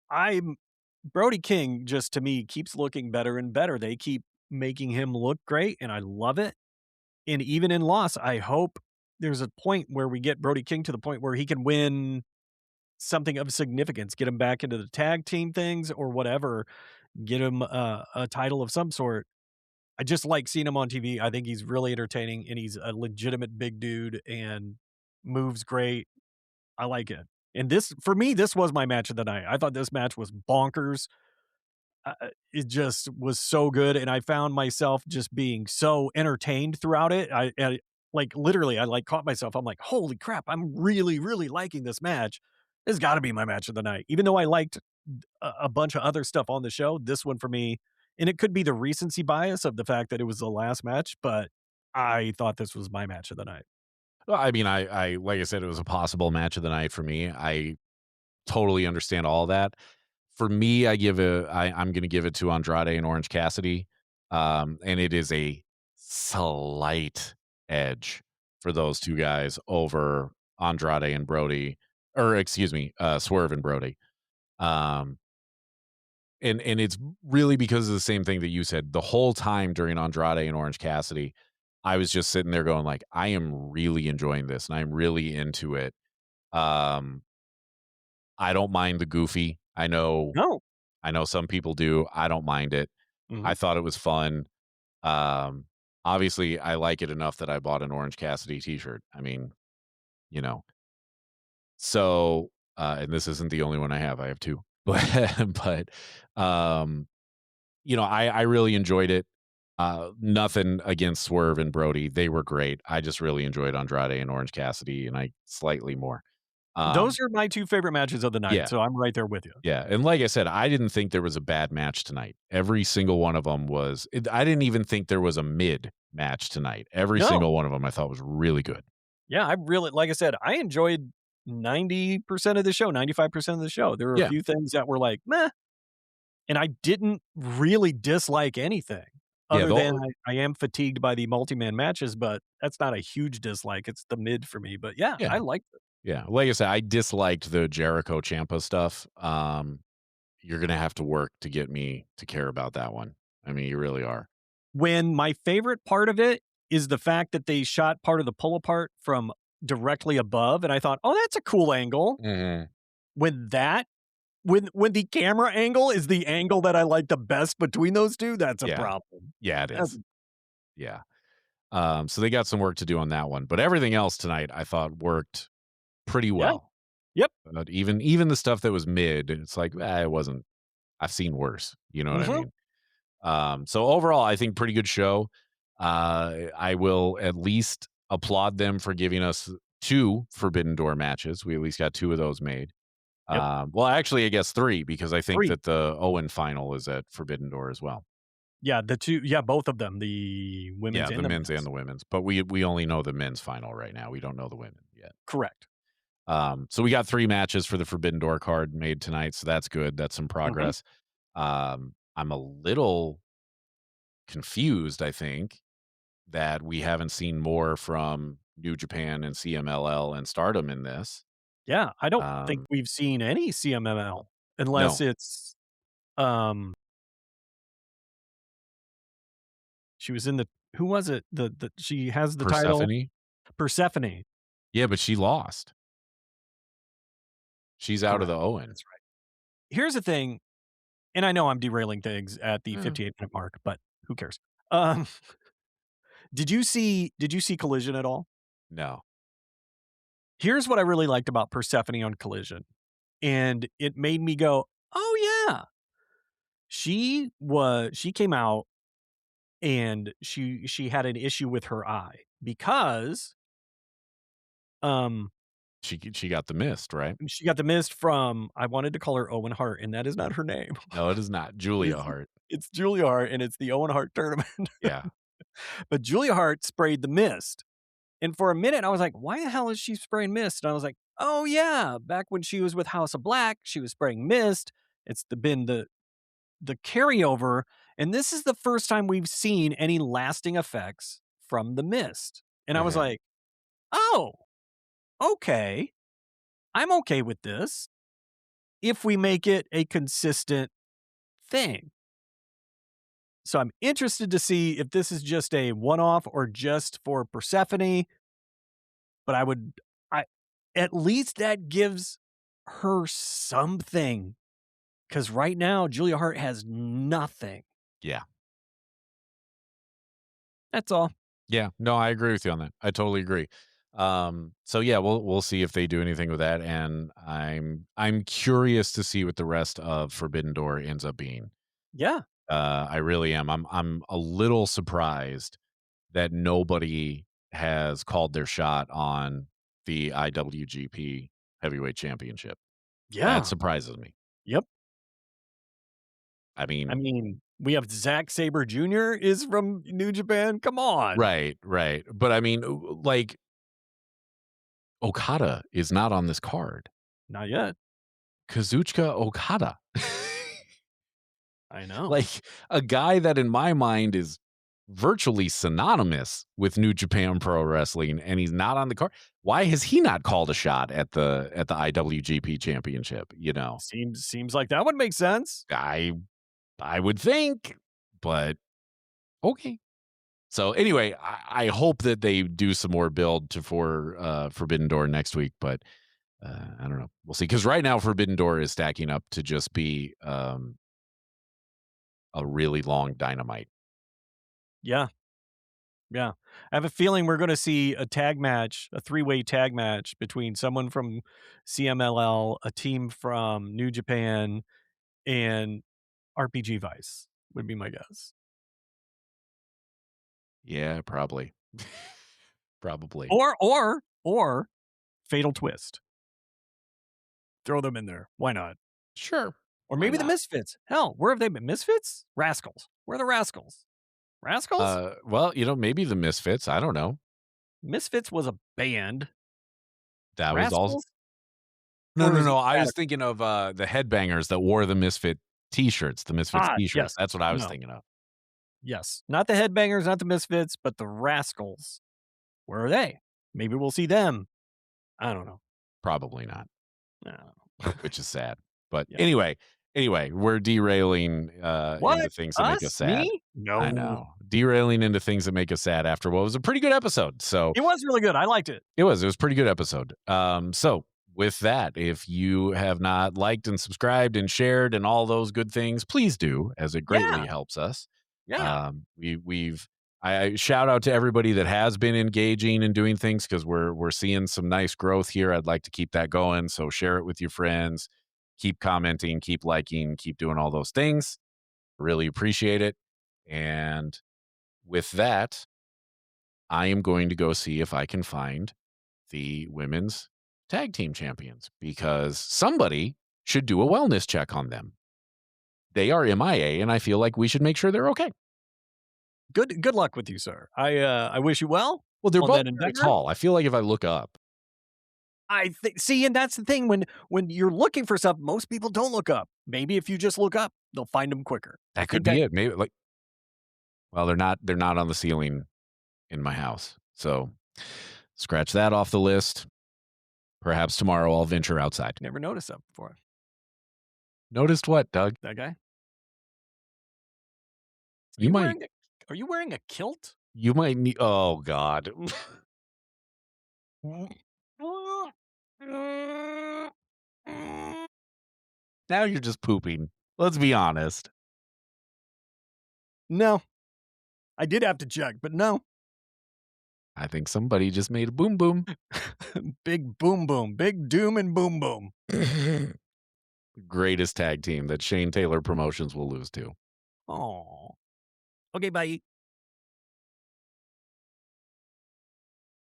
I'm Brody King just to me keeps looking better and better. They keep making him look great, and I love it, and even in loss, I hope there's a point where we get Brody King to the point where he can win something of significance, get him back into the tag team things or whatever, get him a title of some sort. I just like seeing him on TV. I think he's really entertaining, and he's a legitimate big dude and moves great. I like it. And this, for me, this was my match of the night. I thought this match was bonkers. It just was so good, and I found myself just being so entertained throughout it. I like literally, I like caught myself. I'm like, holy crap! I'm really, really liking this match. This has got to be my match of the night. Even though I liked a bunch of other stuff on the show, this one for me, and it could be the recency bias of the fact that it was the last match, but I thought this was my match of the night. Well, I mean, I like I said, it was a possible match of the night for me. I totally understand all that. For me, I'm gonna give it to Andrade and Orange Cassidy. And it is a slight edge for those two guys over Andrade and Brody, or excuse me, Swerve and Brody. Um, and it's really because of the same thing that you said. The whole time during Andrade and Orange Cassidy, I was just sitting there going like, I am really enjoying this and I'm really into it. Um, I don't mind the goofy. No. I know some people do. I don't mind it. Mhm. I thought it was fun. Um, Obviously, I like it enough that I bought an Orange Cassidy t-shirt. I mean, you know. So, and this isn't the only one I have. I have two. But um, I really enjoyed it. Nothing against Swerve and Brody. They were great. I just really enjoyed Andrade and Orange Cassidy, and I slightly more. Those Um, are my two favorite matches of the night, yeah. so I'm right there with you. Yeah, and like I said, I didn't think there was a bad match tonight. Every single one of them was I didn't even think there was a mid match tonight. Every No. single one of them I thought was really good. Yeah, I really, like I said, I enjoyed 90% of the show, 95% of the show. There were a Yeah. few things that were like, "Meh," and I didn't really dislike anything Yeah, other than I am fatigued by the multi-man matches, but that's not a huge dislike. It's the mid for me, but yeah, yeah, I liked it. yeah. Like I said, I disliked the Jericho Ciampa stuff. You're gonna have to work to get me to care about that one. I mean, you really are. When my favorite part of it is the fact that they shot part of the pull apart from directly above, and I thought, "Oh, that's a cool angle." Mhm. When that when the camera angle is the angle that I like the best between those 2, that's a Yeah. problem. Yeah, it That's is. Yeah. So they got some work to do on that one, but everything else tonight I thought worked pretty yeah. well. Yep. But even the stuff that was mid, it's like, it wasn't. I've seen worse. You know what I Mhm. mean? So overall, I think pretty good show. I will at least applaud them for giving us 2 Forbidden Door matches. We at least got 2 of those made. Yep. Well, actually, I guess 3 because I think 3. that the Owen final is at Forbidden Door as well. Yeah, the 2 yeah, both of them, the women's Yeah, the and the men's and men's. the women's, but we only know the men's final right now. We don't know the women yet. Correct. So we got 3 matches for the Forbidden Door card made tonight, so that's good. That's some Mhm. progress. I'm a little confused, I think, that we haven't seen more from New Japan and CMLL and Stardom in this. Yeah, I don't think Um, we've seen any CMML unless no, it's, um she was in the who was it? The she has the title? Persephone? Persephone. Yeah, but she lost. She's out of Correct. the Owen. That's right. Here's the thing, and I know I'm derailing things at the Eh, 58-minute mark, but who cares? Um, did you see Collision at all? no. Here's what I really liked about Persephone on Collision, and it made me go, "Oh, yeah." She came out and she had an issue with her eye because, um, She got the mist, right? she got the mist from I wanted to call her Owen Hart, and that is not her name. No, it is not. Julia It's Hart. it's Julia Hart, and it's the Owen Hart Tournament. Yeah. But Julia Hart sprayed the mist, and for a minute, I was like, "Why the hell is she spraying mist?" And I was like, "Oh, yeah, back when she was with House of Black, she was spraying mist. It's been the carryover, and this is the first time we've seen any lasting effects from the mist." And I was Mhm. like, "Oh, okay. I'm okay with this if we make it a consistent thing." So I'm interested to see if this is just a one-off or just for Persephone, but I at least that gives her something, because right now, Julia Hart has nothing. Yeah. That's all. Yeah. No, I agree with you on that. I totally agree. So yeah, we'll see if they do anything with that, and I'm curious to see what the rest of Forbidden Door ends up being. Yeah. I really am. I'm a little surprised that nobody has called their shot on the IWGP Heavyweight Championship. That Yeah. surprises me. Yep. I I mean, mean, we have Zack Sabre Jr. is from New Japan. Come on. right, right. But I mean, like Okada is not on this card. Not yet. Kazuchika Okada. I know. Like a guy that in my mind is virtually synonymous with New Japan Pro Wrestling, and he's not on the card. Why has he not called a shot at the IWGP Championship? You know, Seems like that would make sense. I would think, but okay. So anyway, I hope that they do some more build for Forbidden Door next week, but I don't know. We'll see. Because right now, Forbidden Door is stacking up to just be a really long Dynamite. Yeah. Yeah. I have a feeling we're going to see a tag match, a three-way tag match between someone from CMLL, a team from New Japan, and RPG Vice would be my guess. Yeah, probably. Probably. Or Fatal Twist. Throw them in there. Why not? Sure. Or Why maybe the not? Misfits. Hell, where have they been? Misfits? Rascals. Where are the Rascals? Rascals? Well, maybe the Misfits. I don't know. Misfits was a band. That was also Rascals? no, Or no, is it no. I was Radical? thinking of the headbangers that wore the Misfit T-shirts, the Misfits T-shirts. Yes. That's what I was No. thinking of. Yes. Not the Headbangers, not the Misfits, but the Rascals. Where are they? Maybe we'll see them. I don't know. Probably not, No. which is sad. But Yeah. anyway, we're derailing into What? things that make us Us? sad. Me? I No. know. Derailing into things that make us sad after what was a pretty good episode. So It was really good. I liked it. it was a pretty good episode. So with that, if you have not liked and subscribed and shared and all those good things, please do, as it greatly Yeah. helps us. Yeah. I shout out to everybody that has been engaging and doing things because we're seeing some nice growth here. I'd like to keep that going. So share it with your friends, keep commenting, keep liking, keep doing all those things. Really appreciate it. And with that, I am going to go see if I can find the women's tag team champions because somebody should do a wellness check on them. They are MIA, and I feel like we should make sure they're okay. Good luck with you, sir. I wish you well. Well, they're on both that very endeavor. tall. I feel like if I look up, I think see, and that's the thing when you're looking for stuff, most people don't look up. Maybe if you just look up, they'll find them quicker. that could be it. Maybe well, they're not on the ceiling in my house. So scratch that off the list. Perhaps tomorrow I'll venture outside. Never noticed that before. Noticed what, Doug? That guy? You might Are you wearing a kilt? need oh God. Now you're just pooping. Let's be honest. No. I did have to check, but no. I think somebody just made a boom boom. Big boom boom. Big doom and boom boom. Greatest tag team that Shane Taylor Promotions will lose to. Oh. Okay, bye.